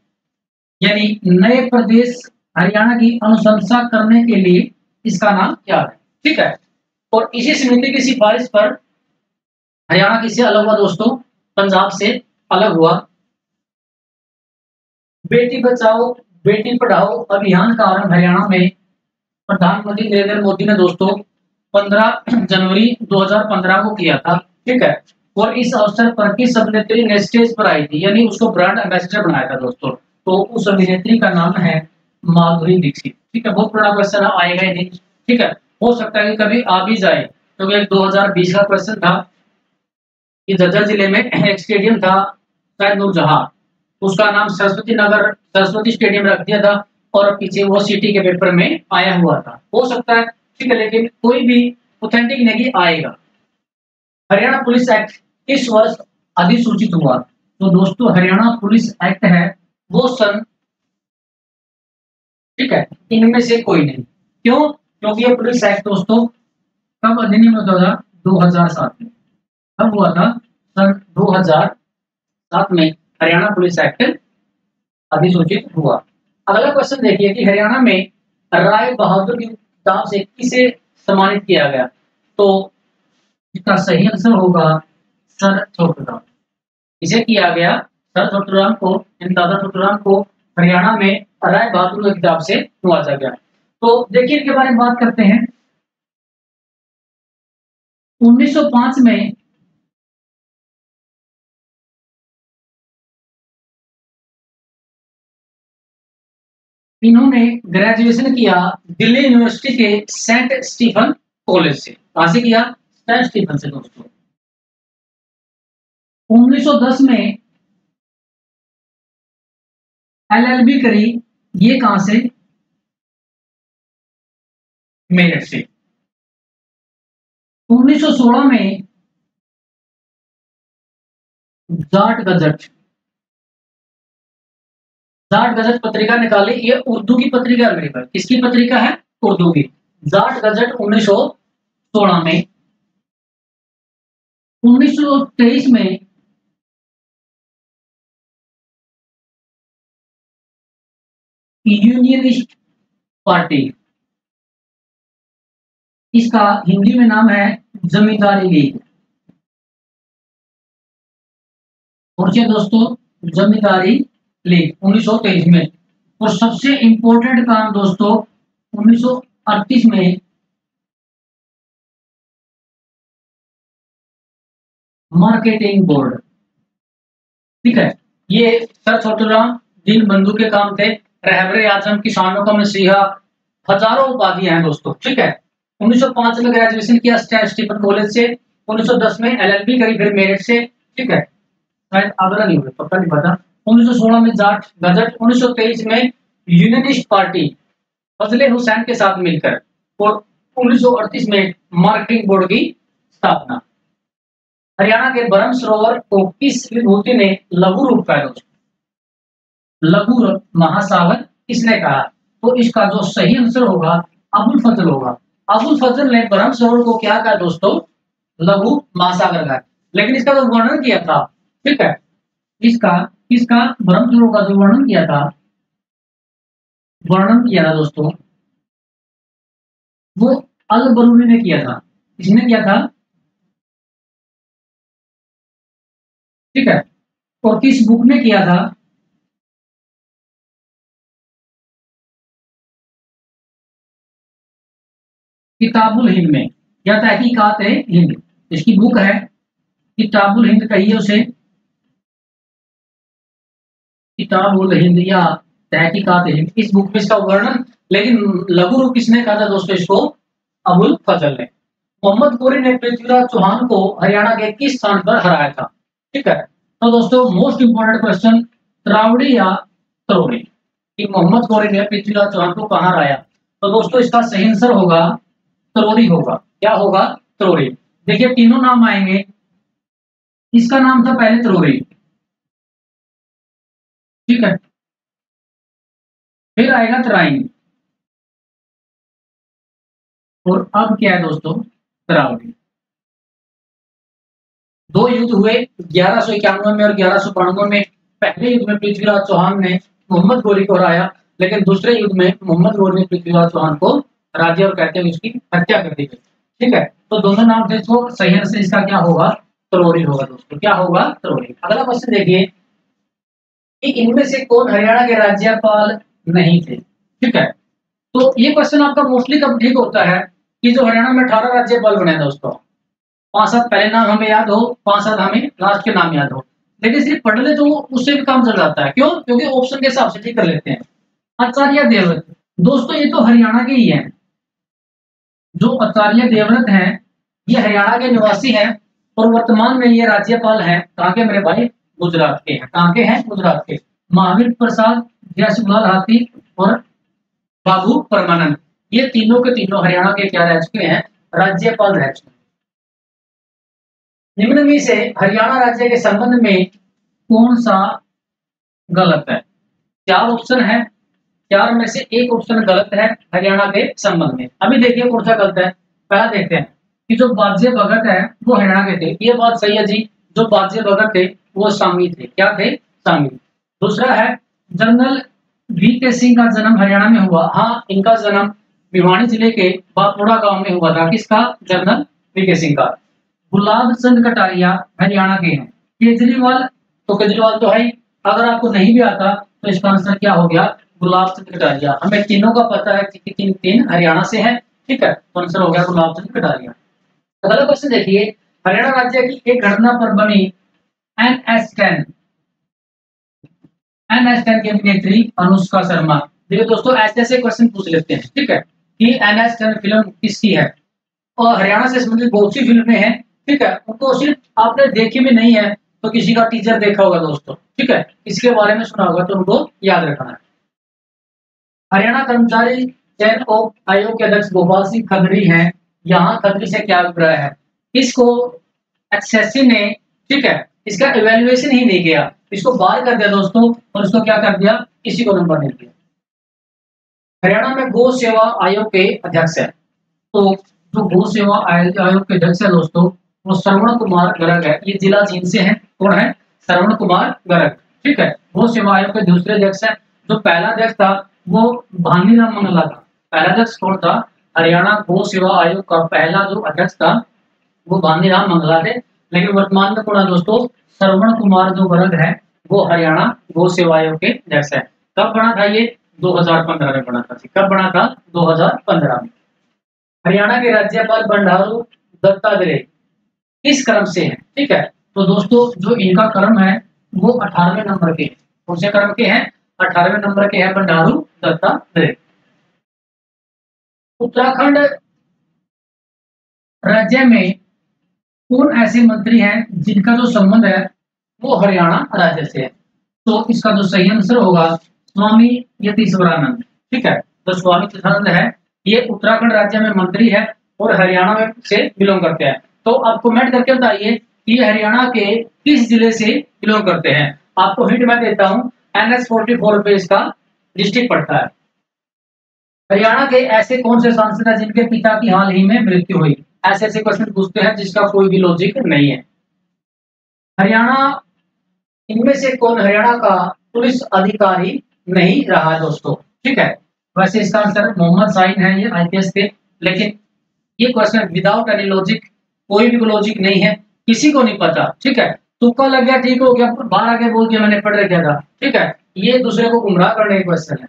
A: यानी नए प्रदेश हरियाणा की अनुशंसा करने के लिए इसका नाम क्या है? ठीक है, और इसी समिति की सिफारिश पर हरियाणा किससे अलग हुआ दोस्तों? पंजाब से अलग हुआ। बेटी बचाओ बेटी पढ़ाओ अभियान का आरंभ हरियाणा में प्रधानमंत्री नरेंद्र मोदी ने दोस्तों 15 जनवरी 2015 को किया था। ठीक है, और इस अवसर पर किस अभिनेत्री ने स्टेज पर आई थी, यानी उसको ब्रांड एम्बेसडर बनाया था दोस्तों। तो उस अभिनेत्री का नाम है माधुरी दीक्षित। ठीक है, बहुत बड़ा क्वेश्चन आएगा ही नहीं। ठीक है, हो सकता है कि कभी आ भी जाए, क्योंकि तो 2020 का क्वेश्चन था कि झज्जर जिले में एक स्टेडियम था शायद नूरजहां, उसका नाम सरस्वती नगर सरस्वती स्टेडियम रख दिया था, और पीछे वो सिटी के पेपर में आया हुआ था। हो सकता है, ठीक है, लेकिन कोई भी ऑथेंटिक नहीं आएगा। हरियाणा पुलिस एक्ट किस वर्ष अधिसूचित हुआ? तो दोस्तों हरियाणा पुलिस एक्ट है वो सन, ठीक है, इनमें से कोई नहीं। क्यों? क्योंकि ये पुलिस एक्ट दोस्तों कब अधिनियम होता था? 2007 में। कब हुआ था? सन 2007 में हरियाणा पुलिस एक्ट अधिसूचित हुआ। अगला क्वेश्चन देखिए कि हरियाणा में राय बहादुर की किताब से किसे सम्मानित किया गया? तो इसका सही आंसर होगा सर छोटूराम। इसे किया गया सर छोटूराम को, दादा छोटूराम को हरियाणा में राय बहादुर की किताब से नवाजा गया। तो देखिए इनके बारे में बात करते हैं। 1905 में इन्होंने ग्रेजुएशन किया दिल्ली यूनिवर्सिटी के सेंट स्टीफन कॉलेज से। कहां से किया? सेंट स्टीफन से दोस्तों। 1910 में एलएलबी करी, ये कहां से? मेरठ से। 1916 में जाट गजट, जाट गजट पत्रिका निकाली। ये उर्दू की पत्रिका है मेरे पास। किसकी पत्रिका है? उर्दू की। जाट गजट 1916 में। 1923 में यूनियनिस्ट पार्टी, इसका हिंदी में नाम है जमींदारी लीग। और क्या दोस्तों? जमींदारी लीग 1923 में। और सबसे इंपॉर्टेंट काम दोस्तों 1938 में मार्केटिंग बोर्ड। ठीक है, ये सर छोटूराम दीन बंधु के काम थे। रहबरे आजम, किसानों का मसीहा, हजारों उपाधियां हैं दोस्तों। ठीक है, 1905 में ग्रेजुएशन किया स्टीफन कॉलेज से। 1910 में एलएलबी करी, फिर मेरिट से। ठीक है, शायद आगरा नहीं हुई, पक्का नहीं पता। 1916 में जाट गजट, 1923 में यूनियनिस्ट पार्टी फजले हुसैन के साथ मिलकर, और 1938 में मार्केटिंग बोर्ड की स्थापना। हरियाणा के बरम सरोवर को किस विभूति ने लघु रूप कहा? लघु महासागर किसने कहा? तो इसका जो सही आंसर होगा अबुल फजल होगा। अबुल फजल ने बरम सरोवर को क्या कहा दोस्तों? लघु महासागर कहा। लेकिन इसका जो वर्णन किया था, ठीक है, इसका इसका बरम सरोवर का जो वर्णन किया था दोस्तों, वो अल बरूनी ने किया था। इसने किया था, ठीक है, और किस बुक ने किया था? किताबुल हिंद में। या तहकीकात हिंद। इसकी बुक है किताबुल हिंद कहिए उसे, किताबुल हिंद या तहकीकात हिंद। इस बुक में इसका वर्णन, लेकिन लघु रूप किसने कहा था दोस्तों इसको? अबुल फजल ने। मोहम्मद गोरी ने पृथ्वीराज चौहान को हरियाणा के किस स्थान पर हराया था? ठीक है, तो दोस्तों मोस्ट इंपोर्टेंट क्वेश्चन, त्रावड़ी या तरोड़ी, कि मोहम्मद गोरी ने पृथ्वीराज चौहान को कहां हराया? तो दोस्तों इसका सही आंसर होगा तरोड़ी होगा। क्या होगा? तरोड़ी। देखिए तीनों नाम आएंगे, इसका नाम था पहले तरोड़ी, ठीक है, फिर आएगा तराइन, और अब क्या है दोस्तों? तरावड़ी। दो युद्ध हुए 1191 में और 1192 में। पहले युद्ध में पृथ्वीराज चौहान ने मोहम्मद गोरी को हराया, लेकिन दूसरे युद्ध में मोहम्मद गोरी ने पृथ्वीराज चौहान को हरा दिया और कहते हैं उसकी हत्या कर दी गई। ठीक है, तो दोनों नाम थे, तो सही आंसर इसका क्या होगा? तरोड़ी होगा दोस्तों। क्या होगा? तरोड़ी। अगला क्वेश्चन देखिए कि इनमें से कौन हरियाणा के राज्यपाल नहीं थे? ठीक है, तो ये क्वेश्चन आपका मोस्टली कब ठीक होता है कि जो हरियाणा में 18 राज्यपाल बने दोस्तों, 5-7 पहले नाम हमें याद हो, 5-7 हमें लास्ट के नाम याद हो, लेकिन सिर्फ पढ़ ले तो उससे भी काम चल जाता है। क्यों? क्योंकि ऑप्शन के हिसाब से ठीक कर लेते हैं। आचार्य देवव्रत दोस्तों, ये तो हरियाणा के ही है। जो आचार्य देवव्रत हैं ये हरियाणा के निवासी हैं और वर्तमान में ये राज्यपाल हैं कहाँ के मेरे भाई? गुजरात के हैं। कहाँ के हैं? गुजरात के। महावीर प्रसाद, जयसुखलाल हाथी और बाबू परमानंद, ये तीनों के तीनों हरियाणा के क्या रह चुके हैं? राज्यपाल रह चुके हैं। निम्न में से हरियाणा राज्य के संबंध में कौन सा गलत है? 4 ऑप्शन है, 4 में से एक ऑप्शन गलत है हरियाणा के संबंध में। अभी देखिए कौन सा गलत है। पहला देखते हैं कि जो बाजे भगत है वो हरियाणा के थे। ये बात सही है जी, जो बाजे भगत थे वो सामी थे। क्या थे? सामी। दूसरा है जनरल वीके सिंह का जन्म हरियाणा में हुआ। हाँ, इनका जन्म भिवानी जिले के बापुड़ा गांव में हुआ था। किसका? जनरल वीके सिंह का। गुलाब चंद कटारिया हरियाणा के हैं। केजरीवाल, तो केजरीवाल तो है ही, अगर आपको नहीं भी आता तो इसका आंसर क्या हो गया? गुलाब चंद कटारिया। हमें तीनों का पता है कि तीन हरियाणा से हैं। ठीक है, तो आंसर हो गया गुलाब चंद कटारिया। अगला क्वेश्चन देखिए, हरियाणा राज्य की एक घटना पर बनी NS10 की अभिनेत्री अनुष्का शर्मा। देखिए दोस्तों ऐसे ऐसे क्वेश्चन पूछ लेते हैं, ठीक है, कि NS10 फिल्म किसकी है? और हरियाणा से संबंधित बहुत सी फिल्में हैं, ठीक है, उनको सिर्फ आपने देखी भी नहीं है तो किसी का टीचर देखा होगा दोस्तों, ठीक है, इसके बारे में सुना होगा तो उनको याद रखना है। हरियाणा कर्मचारी चयन आयोग के अध्यक्ष गोपाल सिंह खत्री हैं। यहाँ खत्री से क्या अभिप्राय है? इसको एसएससी ने, ठीक है, इसका इवेल्युएशन ही नहीं किया, इसको बाहर कर दिया दोस्तों, और इसको क्या कर दिया? किसी को नंबर नहीं दिया। हरियाणा में गौ सेवा आयोग के अध्यक्ष है, तो जो गौ सेवा आयोग के अध्यक्ष है दोस्तों वो श्रवण कुमार गर्ग है। ये जिला जींद से है। कौन है? श्रवण कुमार गर्ग। ठीक है, गौ सेवा आयोग के दूसरे अध्यक्ष है। जो पहला अध्यक्ष था वो भानीराम मंगला था। पहला अध्यक्ष कौन था? हरियाणा गौ सेवा आयोग का पहला जो अध्यक्ष था वो भानीराम मंगला थे। लेकिन वर्तमान में कौन है दोस्तों? श्रवण कुमार जो गर्ग है वो हरियाणा गौ सेवा आयोग के अध्यक्ष है। कब बना था ये? 2015 में बना था। कब बना था? 2015 में। हरियाणा के राज्यपाल बंडारू दत्तात्रेय किस क्रम से है? ठीक है, तो दोस्तों जो इनका क्रम है वो 18वें नंबर के। कौन से क्रम के हैं? 18वें नंबर के हैं बंडारू दत्तात्रेय। उत्तराखंड राज्य में कौन ऐसे मंत्री हैं जिनका जो संबंध है वो हरियाणा राज्य से है? तो इसका जो सही आंसर होगा स्वामी यतीश्वरानंद। ठीक है, तो स्वामी यतीश्वरानंद है, ये उत्तराखंड राज्य में मंत्री है और हरियाणा में से बिलोंग करते हैं। तो आप कमेंट करके बताइए कि ये हरियाणा के किस जिले से बिलोंग करते हैं। आपको हिंट मैं देता हूं, NH44 पे इसका डिस्ट्रिक्ट पड़ता है। हरियाणा के ऐसे कौन से सांसद हैं जिनके पिता की हाल ही में मृत्यु हुई? ऐसे ऐसे क्वेश्चन पूछते हैं जिसका कोई भी लॉजिक नहीं है। हरियाणा, इनमें से कौन हरियाणा का पुलिस अधिकारी नहीं रहा है दोस्तों? ठीक है, वैसे इसका आंसर मोहम्मद शाहीन है, ये IPS थे। लेकिन ये क्वेश्चन विदाउट एनी लॉजिक, कोई भी लॉजिक नहीं है, किसी को नहीं पता। ठीक है, तुक्का लग गया, ठीक हो गया, बाहर आके बोल दिया मैंने पढ़ रखा था। ठीक है, ये दूसरे को गुमराह करने का क्वेश्चन है।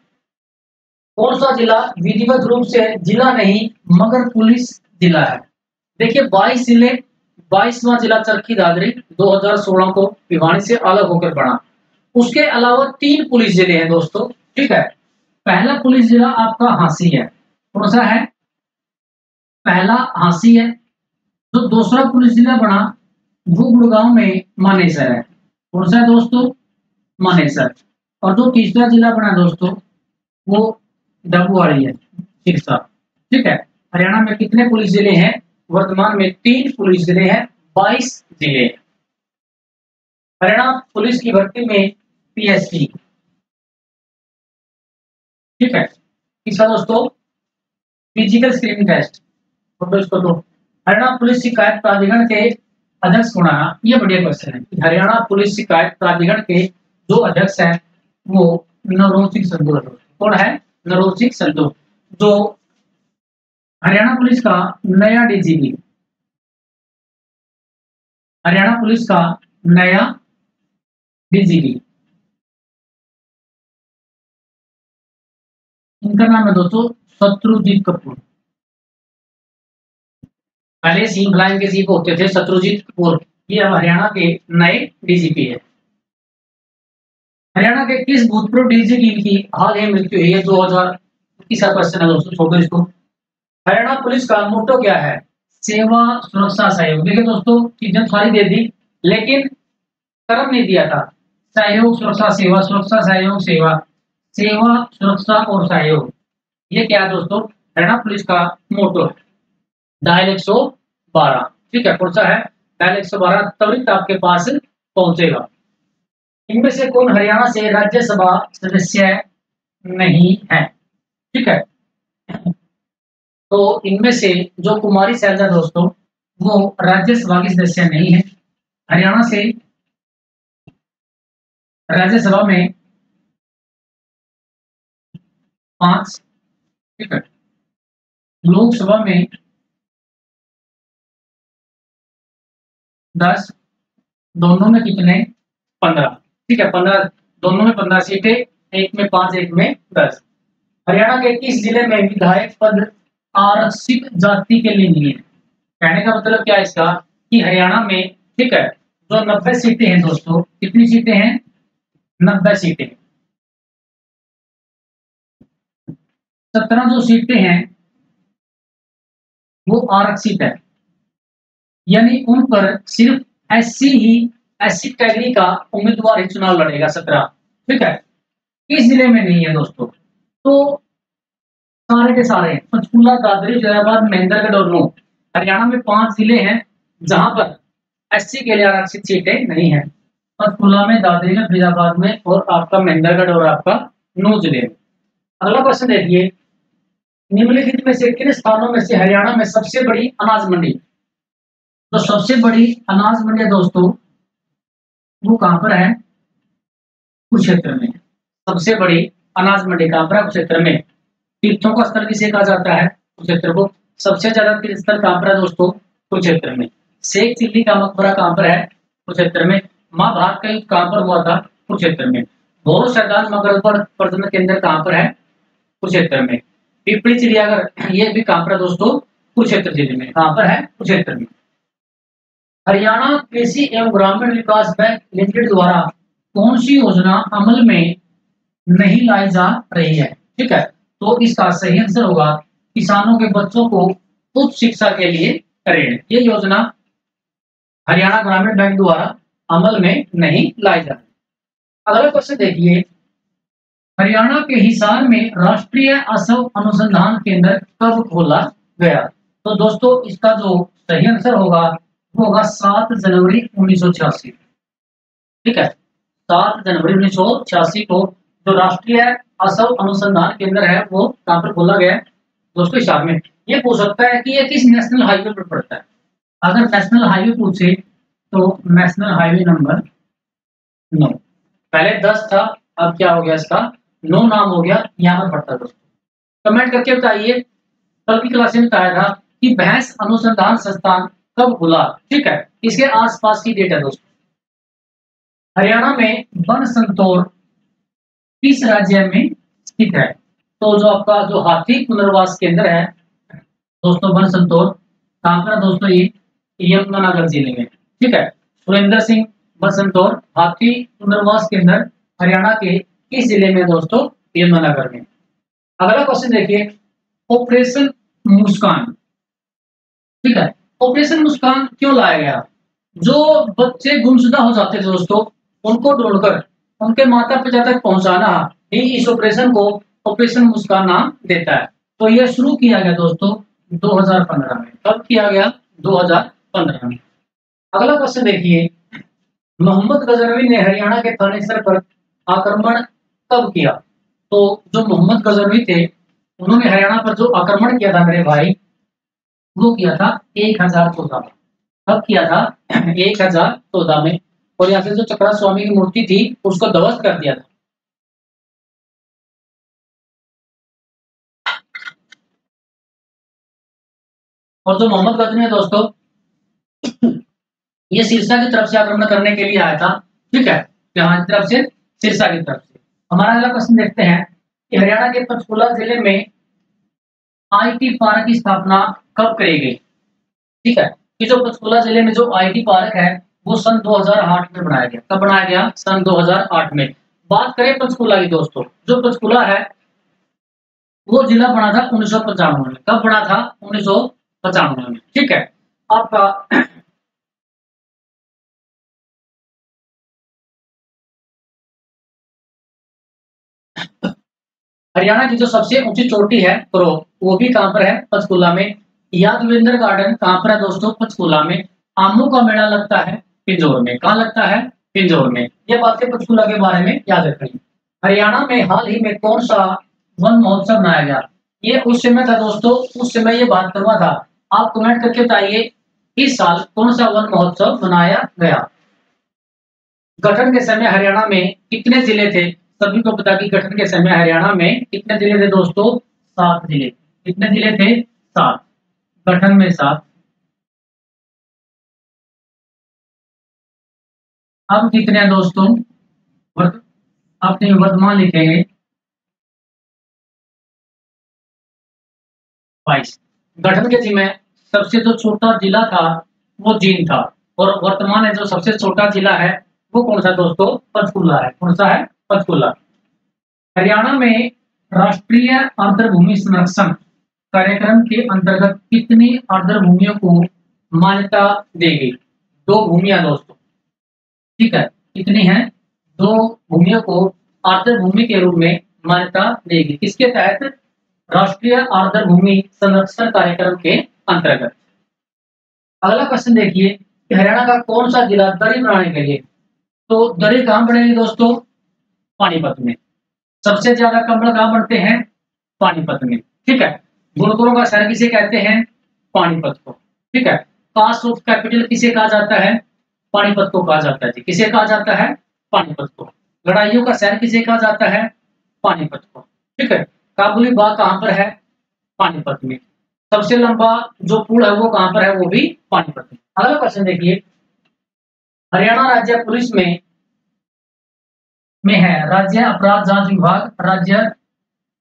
A: कौन सा जिला विधिवत रूप से जिला नहीं मगर पुलिस जिला है? देखिए 22 जिले, 22वां जिला चरखी दादरी 2016 को भिवानी से अलग होकर बना। उसके अलावा 3 पुलिस जिले हैं दोस्तों, ठीक है। पहला पुलिस जिला आपका हांसी है, कौन सा है? पहला हांसी है। जो दूसरा पुलिस जिला बना वो गुड़गांव में मानेसर है, कौन सा है दोस्तों? मानेसर। और जो तीसरा जिला बना दोस्तों वो डबुआड़ी है, सिरसा, ठीक है। हरियाणा में कितने पुलिस जिले हैं? वर्तमान में 3 पुलिस जिले हैं, 22 जिले। हरियाणा पुलिस की भर्ती में पीएसटी, ठीक है। तीसरा दोस्तों फिजिकल स्क्रीनिंग टेस्ट, फोटो इसको दो। हरियाणा पुलिस शिकायत प्राधिकरण के अध्यक्ष होना, ये बढ़िया क्वेश्चन है। हरियाणा पुलिस शिकायत प्राधिकरण के जो अध्यक्ष हैं वो नवरोज सिंह संधू है। कौन है? नवरोज सिंह संधू, जो हरियाणा पुलिस का नया डीजीपी, हरियाणा पुलिस का नया डीजीपी, इनका नाम है दोस्तों शत्रुजीत कपूर। पहले सीएम फ्लाइंग के चीफ होते थे शत्रुजीत कपूर, ये अब हरियाणा के नए डीजीपी है। हरियाणा के किस भूतपूर्व डीजीपी की हाल ही मृत्यु हुई है? 2021 का क्वेश्चन है दोस्तों, छोड़ो इसको। हरियाणा पुलिस का मोटो क्या है? सेवा सुरक्षा सहयोग। देखिए दोस्तों चीजें सारी दे दी लेकिन कर्म नहीं दिया था। सहयोग सुरक्षा सेवा, सुरक्षा सहयोग सेवा, सेवा सुरक्षा और सहयोग, ये क्या है दोस्तों? हरियाणा पुलिस का मोटो है। डायल 112, ठीक है। कौन सा है? डायल 112 त्वरित आपके पास पहुंचेगा। इनमें से कौन हरियाणा से राज्यसभा सदस्य नहीं है? ठीक है। तो इनमें से जो कुमारी सैलजा दोस्तों वो राज्यसभा की सदस्य नहीं है। हरियाणा से राज्यसभा में 5, ठीक है। लोकसभा में 10, दोनों में कितने? 15, ठीक है। 15, दोनों में 15 सीटें, एक में 5 एक में 10। हरियाणा के किस जिले में विधायक पद आरक्षित जाति के लिए नहीं है? कहने का मतलब क्या है इसका कि हरियाणा में, ठीक है, जो 90 सीटें हैं दोस्तों, कितनी सीटें हैं? 90 सीटें। 17 जो सीटें हैं वो आरक्षित है, यानी उन पर सिर्फ एससी कैटेगरी का उम्मीदवार ही चुनाव लड़ेगा 17, ठीक है। इस जिले में नहीं है दोस्तों। तो सारे के सारे पंचकूला, दादरी, जलालाबाद, महेंद्रगढ़ और नूंह, हरियाणा में 5 जिले हैं जहां पर एससी के लिए आरक्षित सीटें नहीं है। पंचकूला में, दादरी में, फरीदाबाद में और आपका महेंद्रगढ़ और आपका नूंह जिले में। अगला क्वेश्चन देखिए, निम्नलिखित में से किन स्थानों में से हरियाणा में सबसे बड़ी अनाज मंडी? तो सबसे बड़ी अनाज मंडी दोस्तों वो कहां पर है? कुरुक्षेत्र में। सबसे बड़ी अनाज मंडी कहां पर है? कुरुक्षेत्र में। तीर्थों का स्थल किसे कहा जाता है? कुरुक्षेत्र को। सबसे ज्यादा तीर्थ स्थल कहां पर है दोस्तों? कुरुक्षेत्र में। शेख चिल्ली का मकबरा कहां पर है? कुरुक्षेत्र में। महाभारत का युद्ध कहां पर हुआ था? कुरुक्षेत्र में। घोर शैतान मगर प्रजनन केंद्र कहां पर है? कुरुक्षेत्र में। पिपली चिड़ियाघर ये भी कहां पर है दोस्तों? कुरुक्षेत्र जिले में। कहां पर है? कुरुक्षेत्र में। हरियाणा कृषि एवं ग्रामीण विकास बैंक लिमिटेड द्वारा कौन सी योजना अमल में नहीं लाई जा रही है? ठीक है, तो इसका सही आंसर होगा किसानों के बच्चों को उच्च शिक्षा के लिए ऋण। ये योजना हरियाणा ग्रामीण बैंक द्वारा अमल में नहीं लाई जा रही। अगला क्वेश्चन देखिए, हरियाणा के हिसार में राष्ट्रीय असव अनुसंधान केंद्र कब खोला गया? तो दोस्तों इसका जो सही आंसर होगा वो होगा 7 जनवरी 1986। ठीक है, 7 जनवरी 1986 को जो राष्ट्रीय असव अनुसंधान केंद्र है वो कहां पर खोला गया है दोस्तों? हिसार में। ये पूछ सकता है कि ये किस नेशनल हाईवे पर पड़ता है। अगर नेशनल हाईवे पूछे तो नेशनल हाईवे नंबर 9। पहले 10 था, अब क्या हो गया इसका 9 नाम हो गया, यहाँ पर पड़ता है दोस्तों। कमेंट करके बताइए, कल की क्लास में बताया था कि भैंस अनुसंधान संस्थान कब खुला। ठीक है, इसके आसपास की डेट है दोस्तों। हरियाणा में वन संतोर किस राज्य में स्थित है? तो जो आपका जो हाथी पुनर्वास केंद्र है दोस्तों वन संतोर, कहाँ पर है दोस्तों? ये यमुनानगर जिले में। ठीक है, सुरेंद्र सिंह बसंतौर हाथी पुनर्वास केंद्र हरियाणा के किस जिले में दोस्तों? यमुनानगर में। अगला क्वेश्चन देखिए, ऑपरेशन मुस्कान। ठीक है, ऑपरेशन मुस्कान क्यों लाया गया? जो बच्चे गुमशुदा हो जाते थे दोस्तों, उनको ढूंढकर उनके माता पिता तक पहुंचाना ही इस ऑपरेशन को ऑपरेशन मुस्कान नाम देता है। तो यह शुरू किया गया दोस्तों 2015 में। कब किया गया? 2015 में। अगला क्वेश्चन देखिए, मोहम्मद गजनवी ने हरियाणा के थानेसर पर आक्रमण कब किया? तो जो मोहम्मद गजनवी थे, उन्होंने हरियाणा पर जो आक्रमण किया था मेरे भाई, वो किया था 1014 में। कब किया था? 1014 में। और यहाँ से जो चक्रा स्वामी की मूर्ति थी उसको ध्वस्त कर दिया था। और जो मोहम्मद गजनवी है दोस्तों, ये सिरसा की तरफ से आक्रमण करने के लिए आया था। ठीक है, यहाँ की तरफ से, सिरसा की तरफ से। हमारा अगला क्वेश्चन देखते हैं कि हरियाणा के पंचकुला जिले में आईटी पार्क की स्थापना कब करी गई? ठीक है, कि जो पंचकुला जिले में जो आईटी पार्क है वो सन 2008 में बनाया गया। कब बनाया गया? सन 2008 में। बात करें पंचकुला की दोस्तों, जो पंचकुला है वो जिला बना था 1995 में। कब बना था? 1995 में। ठीक है, आपका हरियाणा की जो सबसे ऊंची चोटी है क्रो, वो भी कहां पर है? पंचकुला में। यादवेंद्र गार्डन कहां पर है दोस्तों? पंचकुला में। आमू का मेला लगता है पिंजौर में। कहां लगता है? पिंजौर में। ये बातें पंचकुला के बारे में याद रखनी। हरियाणा में हाल ही में कौन सा वन महोत्सव मनाया गया? ये उस समय था दोस्तों, उस समय ये बात करवा था। आप कमेंट करके बताइए इस साल कौन सा वन महोत्सव मनाया गया। गठन के समय हरियाणा में कितने जिले थे? सभी को पता कि गठन के समय हरियाणा में कितने जिले थे दोस्तों? 7 जिले। कितने जिले थे? 7। गठन में 7। अब कितने हैं दोस्तों? अपने वर्तमान लिखेंगे 22। गठन के समय सबसे जो छोटा जिला था वो जींद था, और वर्तमान में जो सबसे छोटा जिला है वो कौन सा दोस्तों? पंचकुला है। कौन सा है? पंचकुला। हरियाणा में राष्ट्रीय आर्द्रभूमि संरक्षण कार्यक्रम के अंतर्गत कितनी आर्द्रभूमियों को मान्यता देगी? 2 भूमियां दोस्तों। ठीक है, कितनी है? 2 भूमियों को आर्द्रभूमि के रूप में मान्यता देगी। किसके तहत? राष्ट्रीय आर्द्रभूमि संरक्षण कार्यक्रम के अंतर्गत। अगला क्वेश्चन देखिए कि हरियाणा का कौन सा जिला दरी बनाने के लिए, तो दरी कहां बनेगी दोस्तों? पानीपत में। सबसे ज्यादा कंबल कहां बनते हैं? पानीपत में। ठीक है, गुरुकुलों का शहर किसे कहते हैं? पानीपत को। ठीक है, कास्ट ऑफ कैपिटल किसे कहा जाता है? पानीपत को कहा जाता है जी। किसे कहा जाता है? पानीपत को। लड़ाइयों का शहर किसे कहा जाता है? पानीपत को। ठीक है, काबुली बाग कहां पर है? पानीपत में। सबसे लंबा जो पुल है वो कहां पर है? वो भी पानीपत में। अगला क्वेश्चन देखिए, हरियाणा राज्य पुलिस में है राज्य अपराध जांच विभाग, राज्य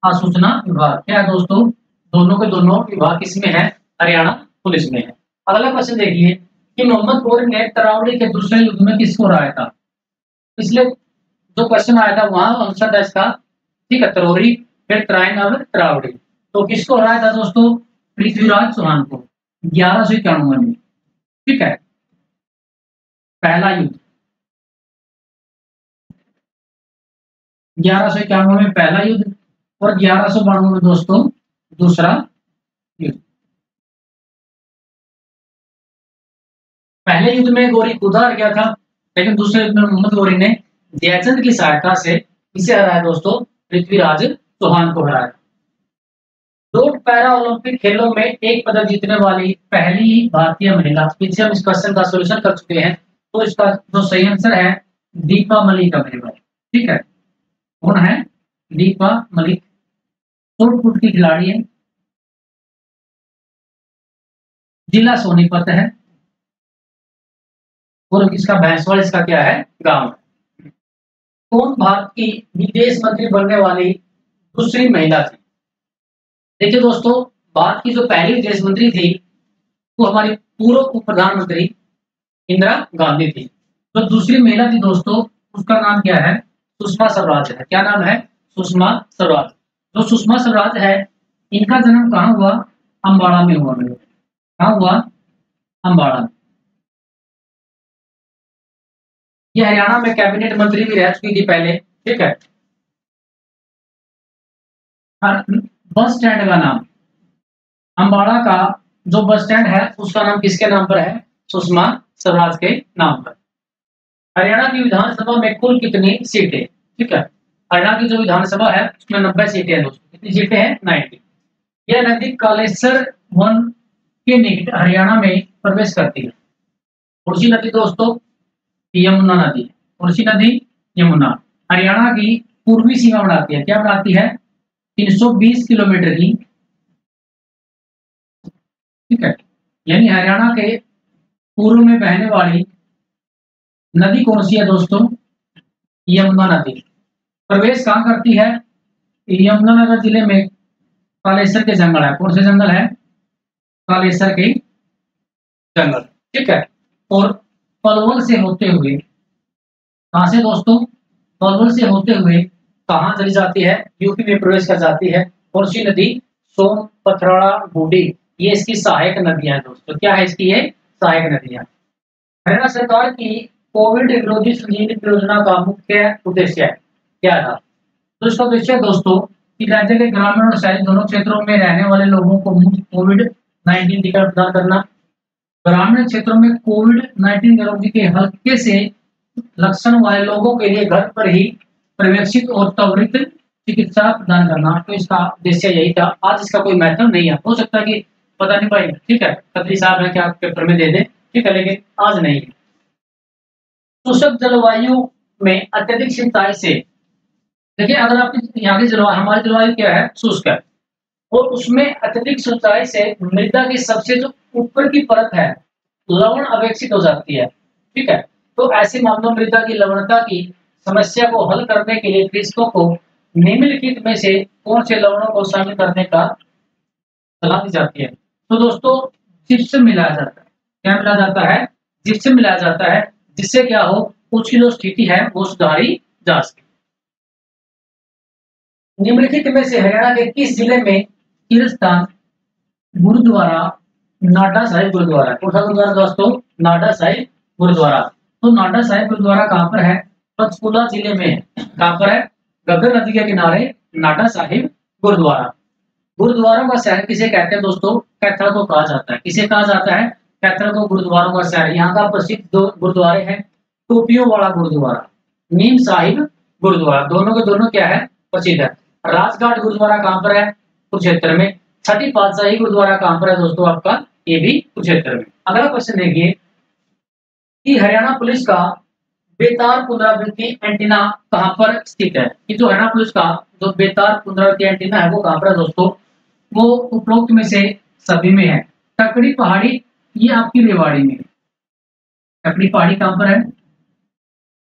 A: आसूचना विभाग। क्या है दोस्तों? दोनों के दोनों विभाग किसमें है? हरियाणा पुलिस में है। अगला क्वेश्चन देखिए कि मोहम्मद गौरी ने तरावड़ी के दूसरे युद्ध में किसको हराया था? पिछले जो क्वेश्चन आया था वहां आंसर था इसका। ठीक है, तरोरी, फिर तराइन और तरावड़ी। तो किसको हराया था दोस्तों? पृथ्वीराज चौहान को 1191 में। ठीक है, पहला युद्ध 1191 में पहला युद्ध, और 1192 में दोस्तों दूसरा युद्ध। पहले युद्ध में गौरी खुद हार गया था, लेकिन दूसरे युद्ध में मोहम्मद गौरी ने जयचंद की सहायता से इसे हराया दोस्तों? पृथ्वीराज चौहान को हराया। 2 पैरा ओलंपिक खेलों में एक पदक जीतने वाली पहली भारतीय महिला। पीछे हम इस क्वेश्चन का सोल्यूशन कर चुके हैं, तो इसका जो सही आंसर है दीपा मलिक है मेरे भाई। ठीक है, कौन है? दीपा मलिक। शॉर्ट पुट की खिलाड़ी है। जिला सोनीपत है, और इसका भैंसवाल इसका क्या है? गांव। कौन भारत की विदेश मंत्री बनने वाली दूसरी महिला थी? देखिए दोस्तों, भारत की जो पहली विदेश मंत्री थी वो हमारी पूर्व उप प्रधानमंत्री इंदिरा गांधी थी। तो दूसरी महिला थी दोस्तों, उसका नाम क्या है? सुषमा स्वराज है। क्या नाम है? सुषमा स्वराज। जो सुषमा स्वराज है, इनका जन्म कहाँ हुआ? अम्बाड़ा में हुआ। कहाँ हुआ? अम्बाड़ा में। ये हरियाणा में कैबिनेट मंत्री भी रह चुकी थी पहले, ठीक है। बस स्टैंड का नाम, अम्बाड़ा का जो बस स्टैंड है उसका नाम किसके नाम पर है? सुषमा स्वराज के नाम पर। हरियाणा की विधानसभा में कुल कितनी सीटें? ठीक है, हरियाणा की जो विधानसभा है उसमें 90 सीटें हैं दोस्तों। कितनी सीटें हैं? 90। यह नदी कालेसर वन के निकट हरियाणा में प्रवेश करती है। कौन सी नदी दोस्तों? यमुना नदी। कौन सी नदी? यमुना। हरियाणा की पूर्वी सीमा बनाती है। क्या बनाती है? 320 किलोमीटर की, ठीक है। यानी हरियाणा के पूर्व में बहने वाली नदी कौन सी है दोस्तों? यमुना नदी। प्रवेश कहाँ करती है? यमुनानगर जिले में कालेसर के जंगल है। कौन से जंगल है? कालेसर के जंगल, ठीक है। और पलवल से होते हुए, कहां से दोस्तों? पलवल से होते हुए कहां चली जाती है? यूपी में प्रवेश कर जाती है। कौन सी नदी? सोन, पथराड़ा, बूढ़ी। ये इसकी सहायक नदियां हैं दोस्तों। क्या है इसकी? ये सहायक नदियां। हरियाणा सरकार की कोविड विरोधी संजीवनी परियोजना का मुख्य उद्देश्य है क्या था? तो इसका उद्देश्य है दोस्तों कि राज्य के ग्रामीण और शहरी दोनों क्षेत्रों में रहने वाले लोगों को मुफ्त कोविड-19 टीका प्रदान करना। ग्रामीण क्षेत्रों में कोविड-19 रोगी के हल्के से लक्षण वाले लोगों के लिए घर पर ही पर्यवेक्षित और त्वरित चिकित्सा प्रदान करना। तो इसका उद्देश्य यही था। आज इसका कोई मेथड नहीं है, हो सकता है कि पता नहीं भाई, ठीक है, खत्री साहब है क्या पेपर में दे दे, ठीक है, लेकिन आज नहीं है। शुष्क जलवायु में अत्यधिक सिंचाई से, देखिए अगर आपकी यहाँ की जलवायु, हमारी जलवायु क्या है? शुष्क है, और उसमें अत्यधिक सिंचाई से मृदा की सबसे जो ऊपर की परत है लवण अपेक्षित हो जाती है, ठीक है। तो ऐसे मामलों में मृदा की लवणता की समस्या को हल करने के लिए कृषकों को निम्नलिखित में से कौन से लवणों को शामिल करने का सलाह दी जाती है? तो दोस्तों जिप्सम मिलाया जाता है। क्या मिलाया जाता है? जिप्सम मिलाया जाता है, जिससे क्या हो, उसकी जो स्थिति है वो सुधारी जा सके। निम्नलिखित में से हरियाणा के किस जिले में तीर्थस्थान गुरुद्वारा नाडा साहिब गुरुद्वारा? कौन सा गुरुद्वारा दोस्तों? नाडा साहिब गुरुद्वारा। तो नाडा साहिब गुरुद्वारा कहाँ पर है? पंचकुला जिले में है। कहाँ पर है? गग्गर नदी के किनारे नाडा साहिब गुरुद्वारा। गुरुद्वारों का शहर किसे कहते हैं दोस्तों? कैथल को कहा जाता है। किसे कहा जाता है? कैथल को गुरुद्वारों का शहर। यहाँ का प्रसिद्ध दो गुरुद्वारे हैं, टोपियों वाला गुरुद्वारा, नीम साहिब गुरुद्वारा। दोनों के दोनों क्या है? प्रसिद्ध है। राजघाट गुरुद्वारा कहाँ पर है? कुरुक्षेत्र में। छठी पातशाही गुरुद्वारा कहाँ पर है दोस्तों आपका? ये भी कुरुक्षेत्र में। अगला क्वेश्चन देखिए कि हरियाणा पुलिस का बेतार पुनरावृत्ति एंटीना कहाँ पर स्थित है? कि जो हरियाणा पुलिस का जो बेतार पुनरावृत्ति एंटीना है वो कहाँ पर है दोस्तों? वो उपरोक्त में से सभी में है। टकड़ी पहाड़ी, ये आपकी रेवाड़ी में। टकड़ी पहाड़ी कहाँ पर है?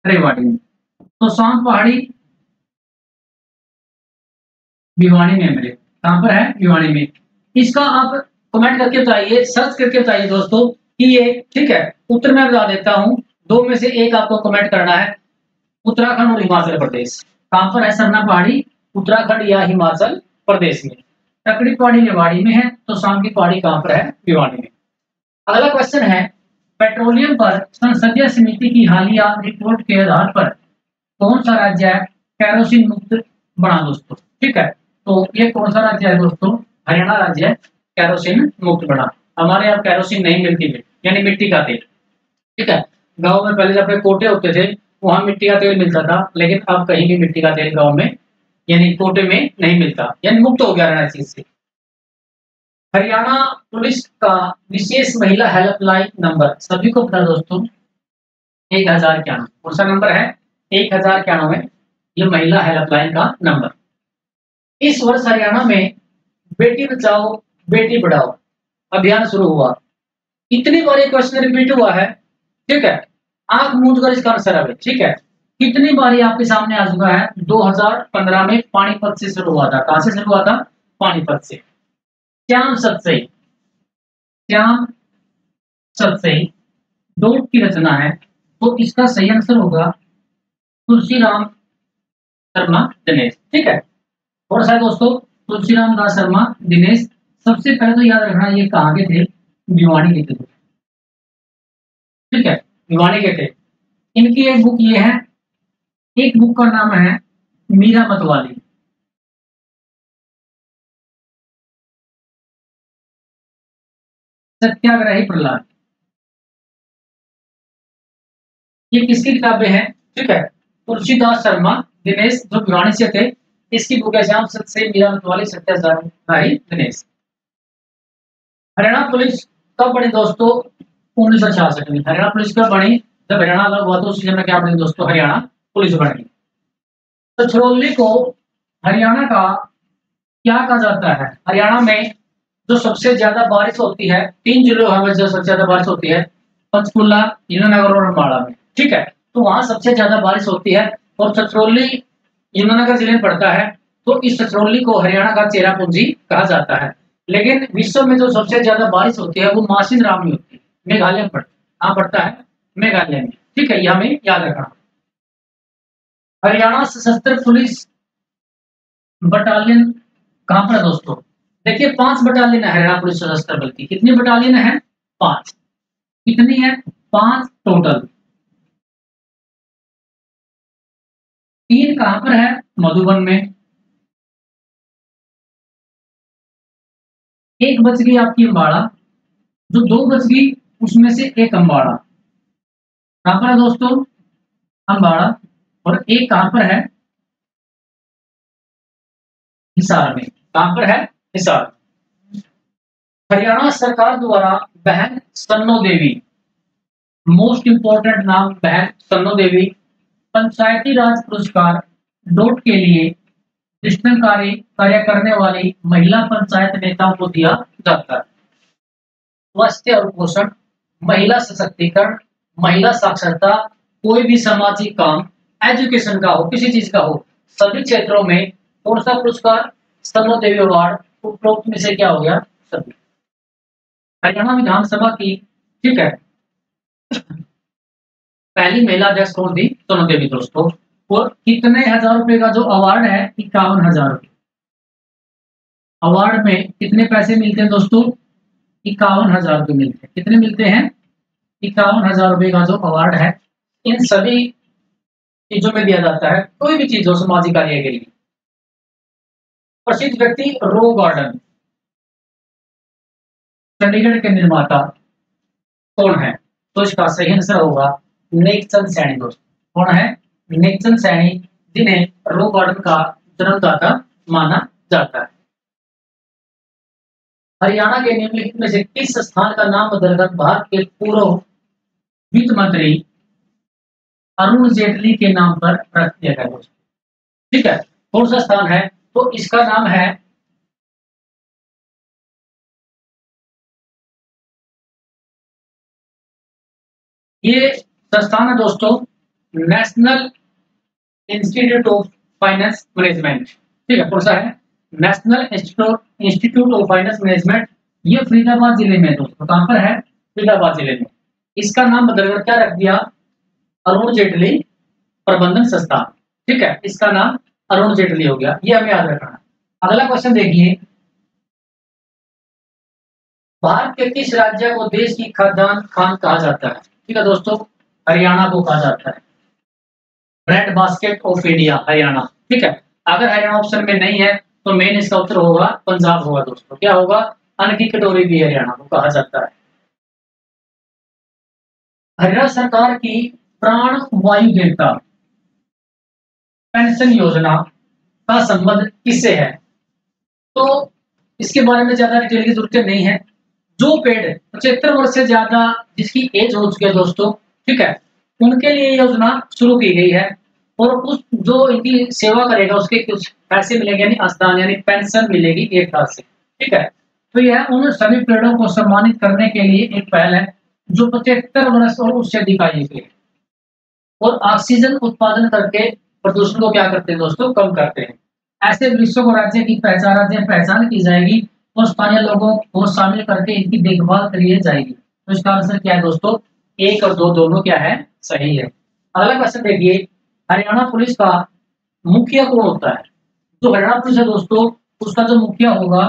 A: रेवाड़ी में। तो सांप पहाड़ी भिवानी में मिले। कहाँ पर है? भिवानी में। इसका आप कमेंट करके बताइए, सर्च करके बताइए दोस्तों कि ये, ठीक है, उत्तर मैं बता देता हूँ, दो में से एक आपको कमेंट करना है, उत्तराखंड और हिमाचल प्रदेश। कहाँ पर है सरना पहाड़ी? उत्तराखंड या हिमाचल प्रदेश में। टकड़ी पहाड़ी रेवाड़ी में है, तो सांप की पहाड़ी कहाँ पर है? भिवानी में। अगला क्वेश्चन है, पेट्रोलियम पर संसदीय समिति की हालिया रिपोर्ट के आधार पर कौन सा राज्य केरोसिन मुक्त बना दोस्तों? ठीक है, तो ये कौन सा राज्य है दोस्तों? हरियाणा राज्य है केरोसिन मुक्त बना। हमारे यहाँ केरोसिन नहीं मिलती है, यानी मिट्टी का तेल, ठीक है। गांव में पहले जब अपने कोटे होते थे वहां मिट्टी का तेल मिलता था, लेकिन अब कहीं भी मिट्टी का तेल गांव में यानी कोटे में नहीं मिलता, यानी मुक्त हो गया हरियाणा चीज से। हरियाणा पुलिस का विशेष महिला हेल्पलाइन नंबर सभी को पता दोस्तों? 1091। कौन सा नंबर है? 1091। ये महिला हेल्पलाइन का नंबर। इस वर्ष हरियाणा में बेटी बचाओ बेटी पढ़ाओ अभियान शुरू हुआ। इतनी बार क्वेश्चन रिपीट हुआ है, ठीक है, आंख मूंद कर इसका आंसर है, ठीक है। कितनी बार आपके सामने आ चुका है? 2015 में पानीपत से शुरू हुआ था। कहां से शुरू हुआ था? पानीपत से। श्याम सतसई, श्याम सतसई डोट की रचना है, तो इसका सही आंसर होगा तुलसीराम शर्मा दिनेश। ठीक है, और शायद दोस्तों तुलसीराम दास शर्मा दिनेश सबसे पहले तो याद रखना ये कहाँ के थे, भिवानी के थे। ठीक है, भिवानी के थे। इनकी एक बुक ये है, एक बुक का नाम है मीरा मतवाली। सत्याग्रही प्रहलाद, ये किसकी किताबें हैं? ठीक है, तुलसीदास शर्मा दिनेश जो भिवानी से थे, इसकी बुक है श्याम सत्सई मीरा मतवाली सत्याग्रही दिनेश। हरियाणा पुलिस कब बनी दोस्तों? 1966 में। हरियाणा पुलिस कब बनी? जब हरियाणा अलग हुआ तो उसी समय क्या बनी दोस्तों? हरियाणा पुलिस बनी। तो छछरौली को हरियाणा का क्या कहा जाता है? हरियाणा में जो सबसे ज्यादा बारिश होती है, 3 जिलों में जो सबसे ज्यादा बारिश होती है, पंचकुला, यमुनानगर और अम्बाला में। ठीक है, तो वहां सबसे ज्यादा बारिश होती है और छछरौली यमुनानगर जिले में पड़ता है, तो इस छछरौली को हरियाणा का चेरापूंजी कहा जाता है। लेकिन विश्व में जो सबसे ज्यादा बारिश होती है वो मासिनराम में होती है, मेघालय में पड़ता है। कहाँ पड़ता है? मेघालय में। ठीक है, ये हमें याद रखना। हरियाणा सशस्त्र पुलिस बटालियन कहाँ पर है दोस्तों? देखिए 5 बटालियन है हरियाणा पुलिस सशस्त्र बल की। कितनी बटालियन है? 5। कितनी है? 5 टोटल। 3 कहां पर है? मधुबन में। एक बच गई आपकी अम्बाड़ा, जो 2 बच गई उसमें से एक अम्बाड़ा। कहां पर है दोस्तों? अम्बाड़ा। और एक कहां पर है? हिसार में। कहां पर है? हिसार। हरियाणा सरकार द्वारा बहन सन्नो देवी, मोस्ट इंपोर्टेंट नाम बहन सन्नो देवी, पंचायती राज पुरस्कार डोट के लिए दृष्टांतकारी कार्य करने वाली महिला पंचायत नेताओं को दिया जाता है। स्वास्थ्य और पोषण, महिला सशक्तिकरण, महिला साक्षरता, कोई भी सामाजिक काम, एजुकेशन का हो, किसी चीज का हो, सभी क्षेत्रों में कौन सा पुरस्कार? सन्नो देवी अवार्ड। उपरोक्त में से क्या हो गया? सभी। हरियाणा विधानसभा की, ठीक है, पहली महिला अध्यक्ष कौन थी? सन्नो देवी दोस्तों। और कितने हजार रुपए का जो अवार्ड है? 51,000 रुपए। अवार्ड में कितने पैसे मिलते हैं दोस्तों? 51,000 रुपए मिलते हैं। कितने मिलते हैं? 51,000 रुपए का जो अवार्ड है, इन सभी चीजों में दिया जाता है, कोई भी चीज हो सामाजिक कार्य के लिए। प्रसिद्ध व्यक्ति रो गार्डन, चंडीगढ़ के निर्माता कौन है? तो इसका सही आंसर होगा नेकचंद सैनी दोस्तों। कौन है? नेकचंद सैनी, जिन्हें रो गार्डन का जन्मदाता माना जाता है। हरियाणा के निम्नलिखित में से किस स्थान का नाम बदलकर भारत के पूर्व वित्त मंत्री अरुण जेटली के नाम पर रख दिया गया दोस्तों? ठीक है, कौन सा स्थान है? तो इसका नाम है ये संस्थान है दोस्तों national institute of finance management. ठीक है, कौन सा है? National institute of finance management. ये फरीदाबाद जिले में दोस्तों। कहां पर है? फरीदाबाद जिले में। इसका नाम बदलकर क्या रख दिया? अरुण जेटली प्रबंधन संस्थान। ठीक है, इसका नाम अरुण जेटली हो गया। ये हमें याद रखना। अगला क्वेश्चन देखिए, भारत के किस राज्य को देश की खाद्यान्न खान कहा जाता है? ठीक है दोस्तों, हरियाणा को कहा जाता है bread basket of India, Haryana. ठीक है, अगर हरियाणा ऑप्शन में नहीं है तो मेन इसका उत्तर होगा पंजाब होगा दोस्तों। क्या होगा? अन्न की कटोरी भी हरियाणा को कहा जाता है। हरियाणा सरकार की प्राण वायु देवता पेंशन योजना का संबंध किससे है? तो इसके बारे में ज्यादा डिटेल की जरूरत नहीं है। जो पेड़ 75 वर्ष से ज्यादा जिसकी एज हो चुकी है दोस्तों, ठीक है, उनके लिए योजना शुरू की गई है। और उस जो इनकी सेवा करेगा उसके कुछ पैसे मिलेंगे, यानी आस्थान यानी पेंशन मिलेगी 1 साल से। ठीक है, तो यह उन सभी पेड़ों को सम्मानित करने के लिए एक पहल है जो 75 वर्ष और उससे अधिक आयु के, और ऑक्सीजन उत्पादन करके प्रदूषण को क्या करते हैं दोस्तों? कम करते हैं। ऐसे वृक्षों को राज्य पहचान की जाएगी और स्थानीय लोगों को शामिल करके इनकी देखभाल करी जाएगी। तो इसका आंसर क्या है दोस्तों, 1 और 2 दोनों क्या है, सही है। अगला क्वेश्चन देखिए, हरियाणा पुलिस का मुखिया कौन होता है? जो हरियाणा पुलिस है दोस्तों, उसका जो मुखिया होगा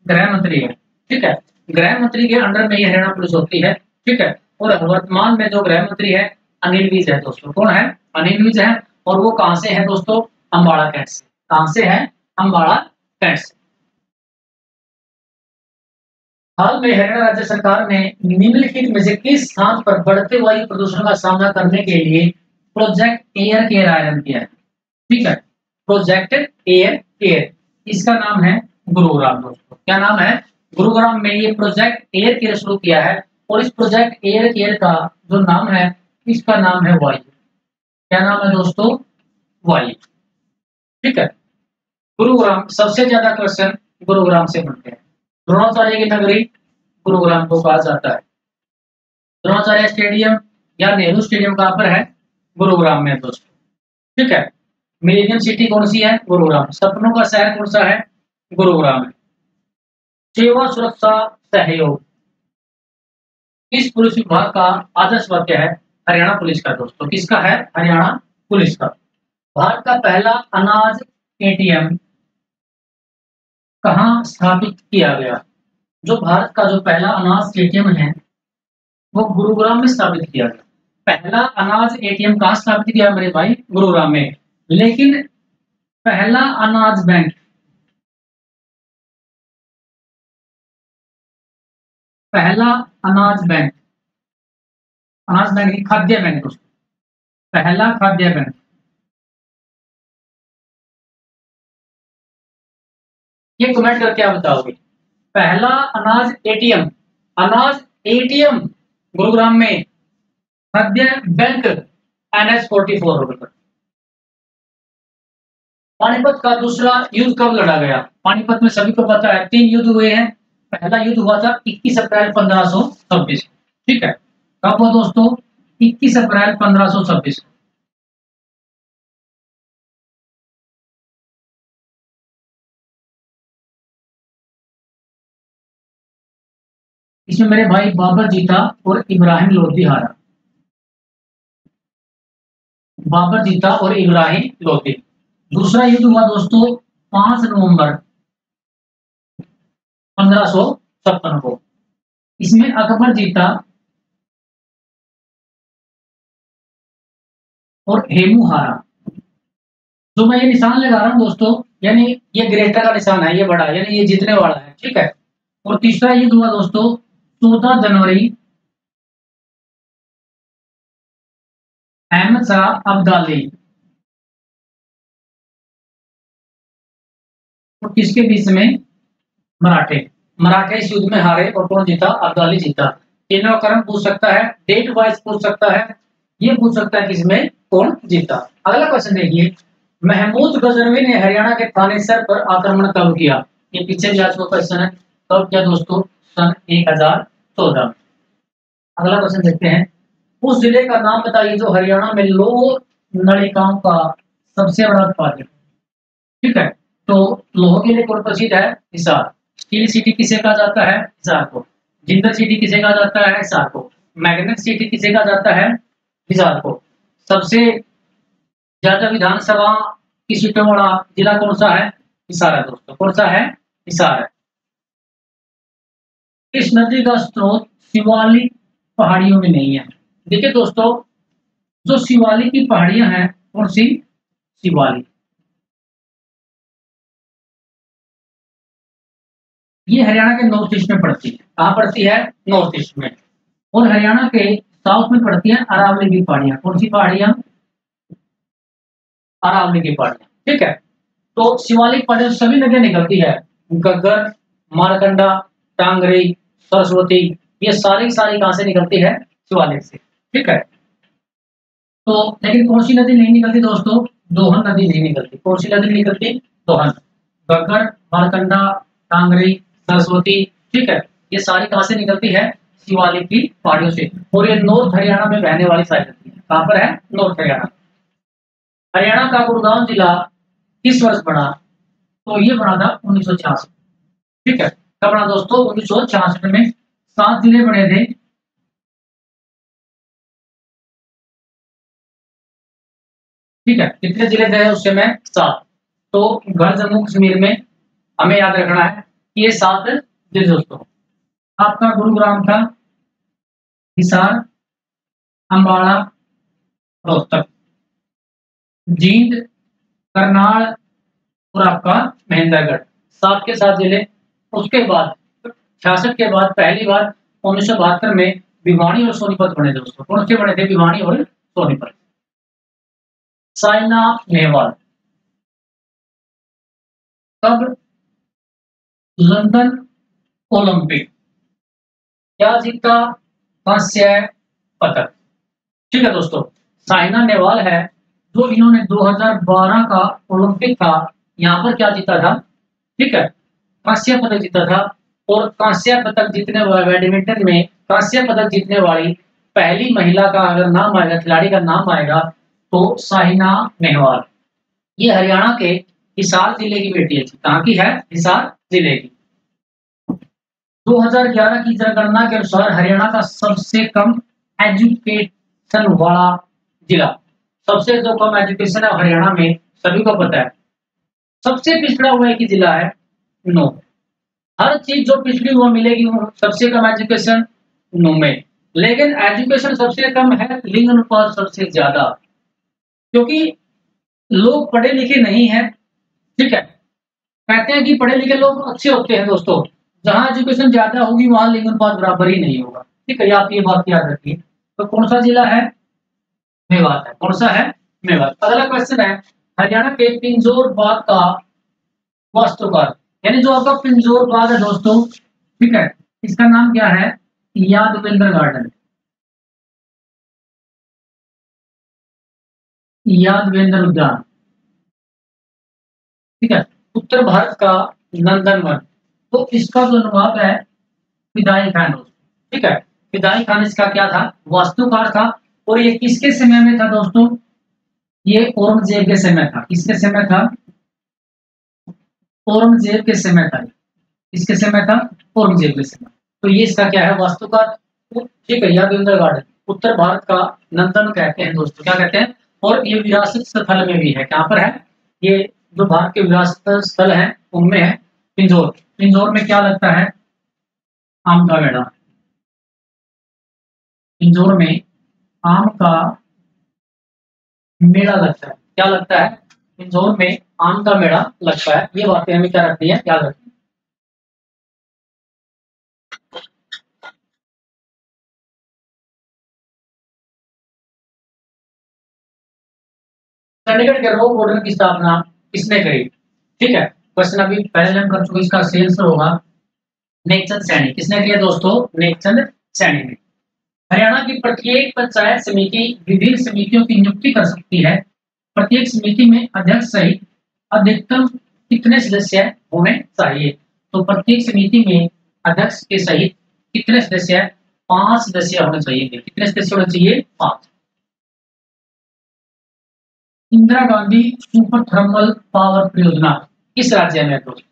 A: गृह मंत्री है, ठीक है। गृह मंत्री के अंडर में ये हरियाणा पुलिस होती है, ठीक है। और वर्तमान में जो गृह मंत्री है अनिल विज है दोस्तों। कौन है? अनिल विज है। और वो कहां से है दोस्तों? अम्बाड़ा कैंट से। कहां से है? अम्बाड़ा कैंट से। हाल में हरियाणा राज्य सरकार ने निम्नलिखित में से किस स्थान पर बढ़ते वायु प्रदूषण का सामना करने के लिए प्रोजेक्ट एयर केयर आरंभ किया है? ठीक है, प्रोजेक्ट एयर केयर, इसका नाम है गुरुग्राम दोस्तों। क्या नाम है? गुरुग्राम में ये प्रोजेक्ट एयर केयर शुरू किया है। और इस प्रोजेक्ट एयर केयर का जो नाम है, इसका नाम है वायु। क्या नाम है दोस्तों? वायु। ठीक है, गुरुग्राम, सबसे ज्यादा क्वेश्चन गुरुग्राम से बनते हैं। द्रोणाचार्य की नगरी गुरुग्राम को कहा जाता है। द्रोणाचार्य स्टेडियम या नेहरू स्टेडियम कहां पर है? गुरुग्राम में दोस्तों। ठीक है, मिलेनियम सिटी कौन सी है? गुरुग्राम। सपनों का शहर कौन सा है? गुरुग्राम है। सेवा सुरक्षा सहयोग, इस पुलिस विभाग का आदर्श वाक्य है हरियाणा पुलिस का दोस्तों। किसका है? हरियाणा पुलिस का। भारत का पहला अनाज एटीएम कहाँ स्थापित किया गया? जो भारत का जो पहला अनाज एटीएम है वो गुरुग्राम में स्थापित किया गया। पहला अनाज एटीएम कहाँ स्थापित किया मेरे भाई? गुरुग्राम में। लेकिन पहला अनाज बैंक, पहला अनाज बैंक, अनाज बैंक नहीं, खाद्य बैंक दोस्तों। पहला खाद्य बैंक, ये कमेंट करके आप बताओगे। पहला अनाज एटीएम, अनाज एटीएम गुरुग्राम में, खाद्य बैंक NH-44 रोड पर। पानीपत का दूसरा युद्ध कब लड़ा गया? पानीपत में सभी को पता है 3 युद्ध हुए हैं। पहला युद्ध हुआ था 21 अप्रैल 1526। ठीक है, कब हुआ दोस्तों? 21 अप्रैल 1526। इसमें मेरे भाई बाबर जीता और इब्राहिम लोधी हारा। बाबर जीता और इब्राहिम लोधी। दूसरा युद्ध हुआ दोस्तों 5 नवंबर 1556 को। इसमें अकबर जीता और हेमू हारा। जो मैं ये निशान लगा रहा हूं दोस्तों, यानी ये ग्रेटर का निशान है, ये बड़ा, यानी ये जीतने वाला है। ठीक है। और तीसरा युद्ध हुआ दोस्तों 14 जनवरी अहमद शाह अब्दाली और किसके बीच में? मराठे। मराठे इस युद्ध में हारे और कौन जीता? अब्दाली जीता। तीनों क्रम पूछ सकता है, डेट वाइज पूछ सकता है, ये पूछ सकता है किसमें कौन जीता। अगला क्वेश्चन देखिए, महमूद गजनवी ने हरियाणा के थानेसर पर आक्रमण कब किया? ये पीछे भी आज का क्वेश्चन है। कब किया दोस्तों? सन 1014 में। अगला क्वेश्चन देखते हैं, उस जिले का नाम बताइए जो हरियाणा में लौह नलिकाओं का सबसे बड़ा उत्पादक। ठीक है, तो लोह के लिए कौन प्रसिद्ध है? हिसार। स्टील सिटी किसे कहा जाता है? हिसार को। जिंदल सिटी किसे कहा जाता है? हिसार को। मैग्नेट सिटी किसे कहा जाता है? हिसार को। सबसे ज्यादा विधानसभा की सीटों वाला जिला कौन सा है? हिसार है दोस्तों। कौन सा है? हिसार है। इस नदी का स्रोत शिवालिक पहाड़ियों में नहीं है। देखिए दोस्तों, जो शिवालिक की पहाड़ियां हैं, कौन सी? शिवालिक, ये हरियाणा के नॉर्थ ईस्ट में पड़ती है। कहाँ पड़ती है? नॉर्थ ईस्ट में। और हरियाणा के साउथ में पड़ती है अरावली की पहाड़ियां। कौन सी पहाड़ियां? अरावली की पहाड़ियां। ठीक है, तो शिवालिक पहाड़ियों से सभी नदियां निकलती है, गग्गर, मारकंडा, टांगरी, सरस्वती, ये सारी सारी कहां से निकलती है? शिवालिक से। ठीक है, तो लेकिन कौन सी नदी नहीं निकलती दोस्तों? दोहन नदी नहीं निकलती। कौन सी नदी नहीं निकलती? दोहन। गग्गर, मारकंडा, टांगरी, सरस्वती, ठीक है, ये सारी कहां से निकलती है? शिवालिक की पहाड़ियों से। और ये नॉर्थ हरियाणा में बहने वाली सारी नदी है। कहां पर है? नॉर्थ हरियाणा। हरियाणा का गुड़गांव जिला किस वर्ष बना? तो ये बना था 1966। ठीक है, कब बना दोस्तों? 1966 में 7 जिले बने थे। ठीक है, कितने जिले थे उस समय? 7। तो गढ़ जम्मू कश्मीर में हमें याद रखना है कि ये 7 जिले दोस्तों। आपका गुरुग्राम था, हिसार, अम्बाड़ा, रोहतक, जींद, करनाल और आपका महेंद्रगढ़, 7 के 7 जिले। उसके बाद 66 के बाद पहली बार 1972 में भिवानी और सोनीपत बने दोस्तों। कौन से बने थे? भिवानी और सोनीपत। साइना नेहवाल कब लंदन ओलंपिक क्या जीता? कांस्य पदक। ठीक है दोस्तों, साइना नेहवाल है जो इन्होंने 2012 का ओलंपिक था, यहाँ पर क्या जीता था? ठीक है, कांस्य पदक जीता था। और कांस्य पदक जीतने वाले बैडमिंटन में कांस्य पदक जीतने वाली पहली महिला का अगर नाम आएगा, खिलाड़ी का नाम आएगा, तो साइना नेहवाल। ये हरियाणा के हिसार जिले की बेटी है। कहाँ की है? हिसार जिले की। 2011 की जनगणना के अनुसार हरियाणा का सबसे कम एजुकेशन वाला जिला, सबसे जो कम एजुकेशन है हरियाणा में, सभी को पता है। सबसे पिछड़ा हुआ एक ही जिला है, नो। हर चीज जो पिछड़ी हुआ मिलेगी, वो सबसे कम एजुकेशन नो में। लेकिन एजुकेशन सबसे कम है, लिंग अनुपात सबसे ज्यादा, क्योंकि लोग पढ़े लिखे नहीं है। ठीक है, कहते हैं कि पढ़े लिखे लोग अच्छे होते हैं दोस्तों, जहां एजुकेशन ज्यादा होगी वहां लिंग अनुपात बराबर ही नहीं होगा। ठीक है, आप ये बात याद रखिए। तो कौन सा जिला है? मेवात है। कौन सा है? मेवात। अगला क्वेश्चन है, हरियाणा के पिंजौर बाग का वास्तुकार, यानी जो आपका पिंजौर बाग है दोस्तों, ठीक है, इसका नाम क्या है? यादवेंद्र गार्डन। यादवेंद्र उद्यान। ठीक है, उत्तर भारत का नंदनवन। तो इसका जो नवाब है फिदाई खान। ठीक है, फिदाई खान इसका क्या था? वास्तुकार था। और ये किसके समय में था दोस्तों? ये औरंगजेब के समय था। किसके समय था? औरंगजेब के समय था। किसके समय था? औरंगजेब के समय। तो ये इसका क्या है? वास्तुकार। ठीक है, यादवेंद्र गार्डन उत्तर भारत का नंदन कहते हैं दोस्तों। क्या कहते हैं? और ये विरासत स्थल में भी है। कहाँ पर है ये? जो भारत के विरासत स्थल है उनमें है पिंजौर। पिंजौर में क्या लगता है? आम का मेला। पिंजौर में आम का मेला लगता है। क्या लगता है? पिंजौर में आम का मेला लगता है। ये बातें हमें क्या रखनी है? याद रखनी है। चंडीगढ़ के रोप बोर्डर की स्थापना किसने करी? ठीक है, क्वेश्चन अभी पहले हम कर चुके, इसका सही आंसर होगा नेकचंद सैनी। किसने किया दोस्तों? नेकचंद सैनी ने। हरियाणा की प्रत्येक पंचायत समिति विभिन्न समितियों की नियुक्ति कर सकती है। प्रत्येक समिति में अध्यक्ष सहित अधिकतम कितने सदस्य होने चाहिए? तो प्रत्येक समिति में अध्यक्ष के सहित कितने सदस्य? 5 सदस्य होने चाहिए। कितने सदस्य होने चाहिए? 5। Indira Gandhi super thermal power परियोजना किस राज्य में है दोस्तों?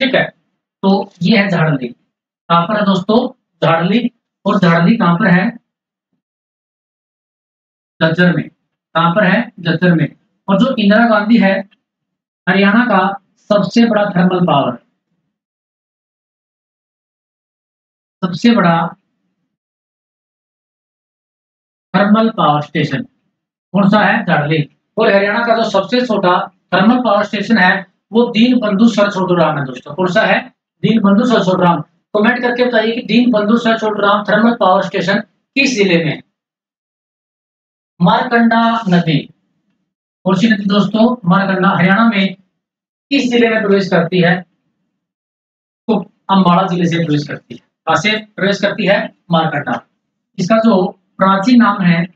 A: ठीक है, तो ये है झारखंड। कहां पर है दोस्तों? झारखंड। और झारखंड कहां पर है? झज्जर में। कहां पर है? झज्जर में। और जो इंदिरा गांधी है हरियाणा का सबसे बड़ा थर्मल पावर, सबसे बड़ा थर्मल पावर स्टेशन कौन सा है? झारखंड। और हरियाणा का जो सबसे छोटा थर्मल पावर स्टेशन है वो दीन बंधु सर छोटू राम है दोस्तों। कौन सा है? दीन बंधु सर छोटू राम। कमेंट करके बताइए कि दीन बंधु sir Chhotu Ram thermal power station किस जिले में? मारकंडा नदी। कौन सी नदी दोस्तों? मारकंडा। हरियाणा में किस जिले में प्रवेश करती है? तो अम्बाड़ा जिले से प्रवेश करती है। कहां से प्रवेश करती है? मारकंडा। इसका जो प्राचीन नाम है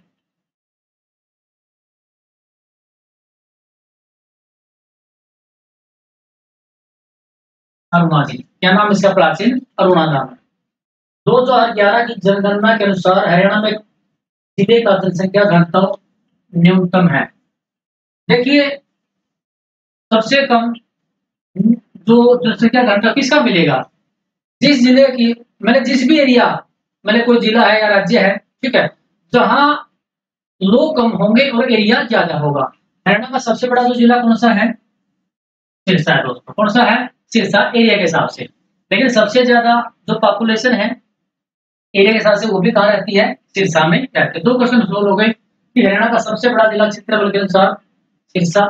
A: अरुणा जी। क्या नाम इसका? प्राचीन अरुणा नाम है। 2011 की जनगणना के अनुसार हरियाणा में जिले का जनसंख्या घनत्व न्यूनतम है। देखिए, सबसे कम जो जनसंख्या घनत्व किसका मिलेगा? जिस जिले की, मतलब जिस भी एरिया, मतलब कोई जिला है या राज्य है, ठीक है, जहां लोग कम होंगे और एरिया ज्यादा होगा। हरियाणा का सबसे बड़ा जो जिला कौन सा है? सिरसा है दोस्तों। कौन सा है? सिरसा, एरिया के हिसाब से। लेकिन सबसे ज्यादा जो पॉपुलेशन है एरिया के हिसाब से वो भी कहाँ रहती है? सिरसा में रहती है। दो क्वेश्चन सोल्व हो गए कि हरियाणा का सबसे बड़ा जिला क्षेत्रफल के अनुसार सिरसा,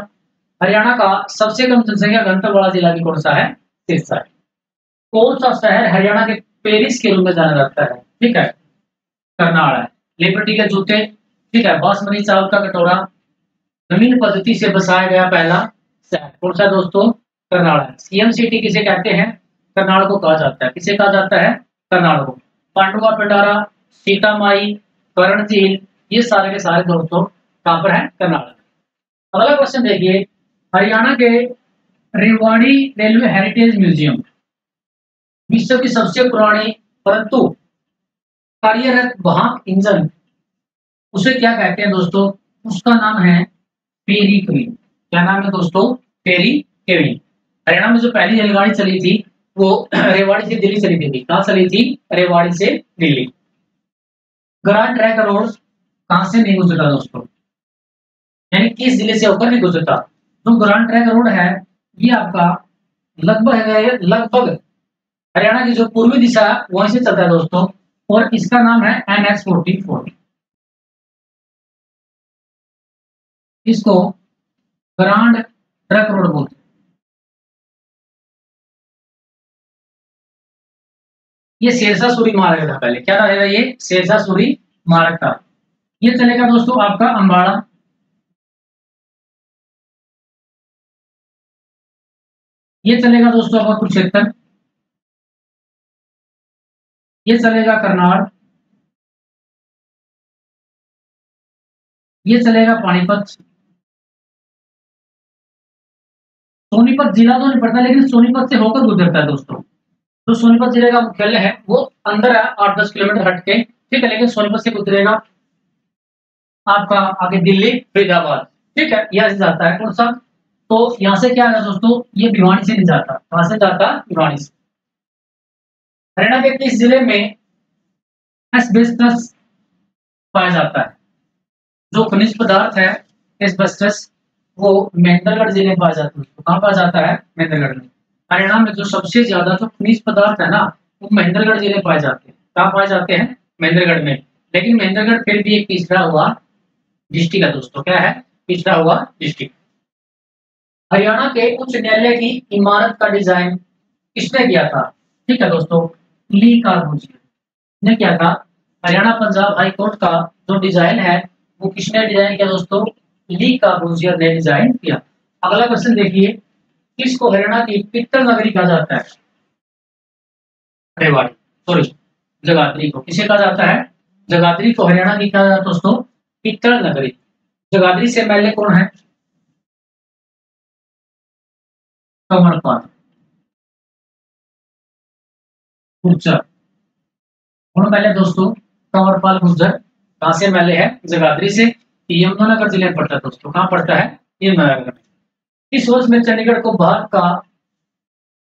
A: हरियाणा का सबसे कम जनसंख्या घनत्व वाला जिला भी कौन सा है? सिरसा। कौन सा शहर हरियाणा के पेरिस के रूप में जाना जाता है? ठीक है, करनाल है। लिबर्टी के जूते, ठीक है। बासमती चावल का कटोरा, नवीन पद्धति से बसाया गया पहला शहर कौन सा दोस्तों? करनाल है। सीएम सिटी किसे कहते हैं? करनाल को कहा जाता है। किसे कहा जाता है? करनाल को। पांडुआ पिटारा, सीतामाई, कर्ण झील, ये सारे के सारे दोस्तों कहां पर है? करनाल। अगला क्वेश्चन देखिए, हरियाणा के रेवाड़ी रेलवे हेरिटेज म्यूजियम विश्व की सबसे पुरानी परंतु कार्यरत वाहक इंजन उसे क्या कहते हैं दोस्तों? उसका नाम है फेरी क्वीन। क्या नाम है दोस्तों? फेरी क्वीन। हरियाणा में जो पहली रेलगाड़ी चली थी वो रेवाड़ी से दिल्ली चली थी। कहाँ चली थी? रेवाड़ी से दिल्ली। ग्रांड ट्रैंक रोड कहाँ से नहीं गुजरता दोस्तों? यानी किस जिले से होकर नहीं गुजरता? जो ग्रांड ट्रैंक रोड है ये आपका लगभग हरियाणा की जो पूर्वी दिशा है वहीं से चलता है दोस्तों, और इसका नाम है NH-44। इसको ग्रांड ट्रक रोड बोलते हैं। ये शेरशाह सूरी मार्ग था पहले। क्या था ये? शेरशाह सूरी मार्ग था। ये चलेगा दोस्तों आपका अंबाड़ा, ये चलेगा दोस्तों आपका कुरुक्षेत्र, ये चलेगा करनाल, ये चलेगा पानीपत। सोनीपत जिला तो नहीं पड़ता लेकिन सोनीपत से होकर गुजरता है दोस्तों। जो सोनीपत जिले का मुख्यालय है वो अंदर है 8-10 किलोमीटर हट के, ठीक है। लेकिन सोनीपत से गुजरेगा आपका आगे दिल्ली, फरीदाबाद, ठीक है। यहाँ से जाता है कौन सा? तो यहाँ से क्या है दोस्तों? ये भिवानी से नहीं जाता। कहां से जाता? भिवानी से। हरियाणा के किस जिले में एस्बेस्टस पाया जाता है? जो खनिज पदार्थ है एस्बेस्टस वो महेंद्रगढ़ जिले में पाया जाता है। तो कहाँ पाया जाता है? महेंद्रगढ़ में। हरियाणा में जो सबसे ज्यादा जो खनिज पदार्थ है ना वो महेंद्रगढ़ जिले में पाए जाते हैं। कहाँ पाए जाते हैं? महेंद्रगढ़ में। लेकिन महेंद्रगढ़ फिर भी एक पिछड़ा हुआ डिस्ट्रिक्ट है दोस्तों। क्या है? पिछड़ा हुआ डिस्ट्रिक्ट। हरियाणा के उच्च न्यायालय की इमारत का डिजाइन किसने किया था? ठीक है दोस्तों, ली कार्बूजियर ने किया था। हरियाणा पंजाब हाई कोर्ट का जो डिजाइन है वो किसने डिजाइन किया दोस्तों? ली कार्बूजियर ने डिजाइन किया। अगला क्वेश्चन देखिए, किसको हरियाणा की पित्तल नगरी कहा जाता है? रेवाड़ी, सॉरी, जगाधरी को किसे कहा जाता है? जगाधरी को हरियाणा की कहा जाता है दोस्तों पित्तल नगरी। जगाधरी से एमएलए कौन है? कंवरपाल गुर्जर। कौन पहले दोस्तों? कंवरपाल गुर्जर। कहां से एमएलए है? जगाधरी से। यमुनानगर जिले में पड़ता है दोस्तों। कहां पड़ता है? यमुनानगर में। इस वर्ष में चंडीगढ़ को भारत का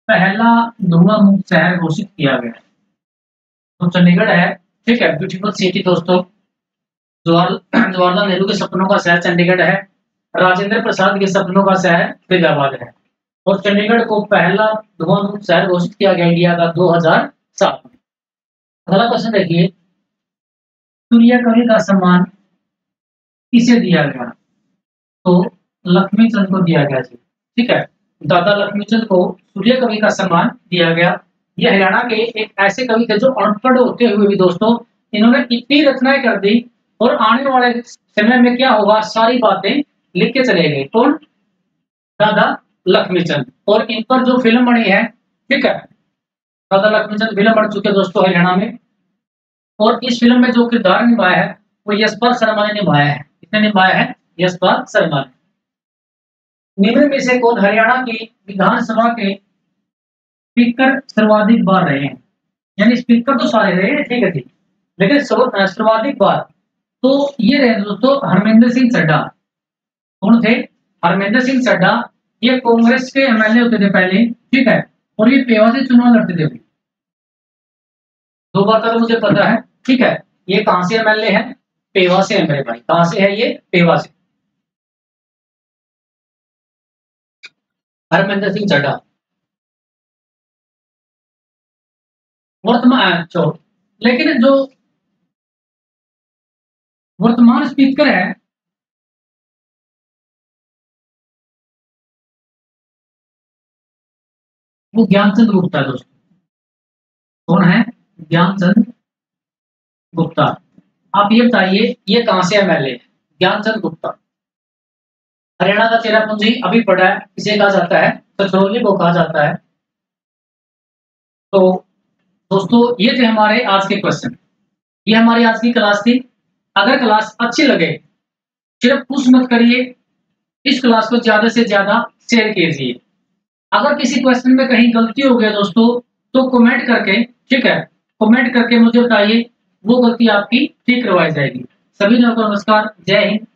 A: पहला धुआं मुक्त शहर घोषित किया गया। तो चंडीगढ़ है, ठीक है, ब्यूटीफुल सिटी दोस्तों। जवाहरलाल नेहरू के सपनों का शहर चंडीगढ़ है। राजेंद्र प्रसाद के सपनों का शहर फरीदाबाद है। और चंडीगढ़ को पहला धुआं मुक्त शहर घोषित किया गया इंडिया का 2007 में। अगला क्वेश्चन देखिए, सूर्य कवि का सम्मान किसे दिया गया? तो लक्ष्मीचंद को दिया गया जी, ठीक है। दादा लक्ष्मीचंद को सूर्य कवि का सम्मान दिया गया। ये हरियाणा के एक ऐसे कवि थे जो अनपढ़ होते हुए भी दोस्तों इन्होंने इतनी रचनाएं कर दी, और आने वाले समय में क्या होगा सारी बातें लिख के चले गए। कौन? दादा लक्ष्मीचंद। और इन पर जो फिल्म बनी है, ठीक है, दादा लक्ष्मीचंद फिल्म बन चुके दोस्तों हरियाणा में। और इस फिल्म में जो किरदार निभाया है वो यशपाल शर्मा ने निभाया है। किसने निभाया है? यशपाल शर्मा ने। निम्न में से कौन हरियाणा की विधानसभा के स्पीकर सर्वाधिक बार रहे हैं? यानी स्पीकर तो सारे रहे हैं, ठीक है, ठीक, लेकिन सर्वाधिक बार तो ये रहे दोस्तों हरमिंदर सिंह चड्ढा। कौन थे? हरमिंदर सिंह चड्ढा। ये कांग्रेस के एमएलए होते थे पहले, ठीक है, और ये पेवा से चुनाव लड़ते थे। 2 बार का तो मुझे पता है, ठीक है। ये कहां से एमएलए है? पेवा से है मेरे भाई। कहां से है ये? पेवा से। हरमंदर सिंह चड्ढा। वर्तमान लेकिन जो वर्तमान स्पीकर है वो ज्ञानचंद गुप्ता है दोस्तों। कौन है? ज्ञानचंद गुप्ता। आप ये बताइए ये कहां से एमएलए है? ज्ञानचंद गुप्ता। हरियाणा का चेरापूंजी अभी पड़ा है, इसे कहा जाता है छछरौली को कहा जाता है। तो दोस्तों ये थे हमारे आज के क्वेश्चन, ये हमारी आज की क्लास थी। अगर क्लास अच्छी लगे सिर्फ पुश मत करिए, इस क्लास को ज्यादा से ज्यादा शेयर कीजिए। अगर किसी क्वेश्चन में कहीं गलती हो गया दोस्तों तो कमेंट करके, ठीक है, कमेंट करके मुझे बताइए, वो गलती आपकी ठीक करवाई जाएगी। सभी लोगों को नमस्कार, जय हिंद।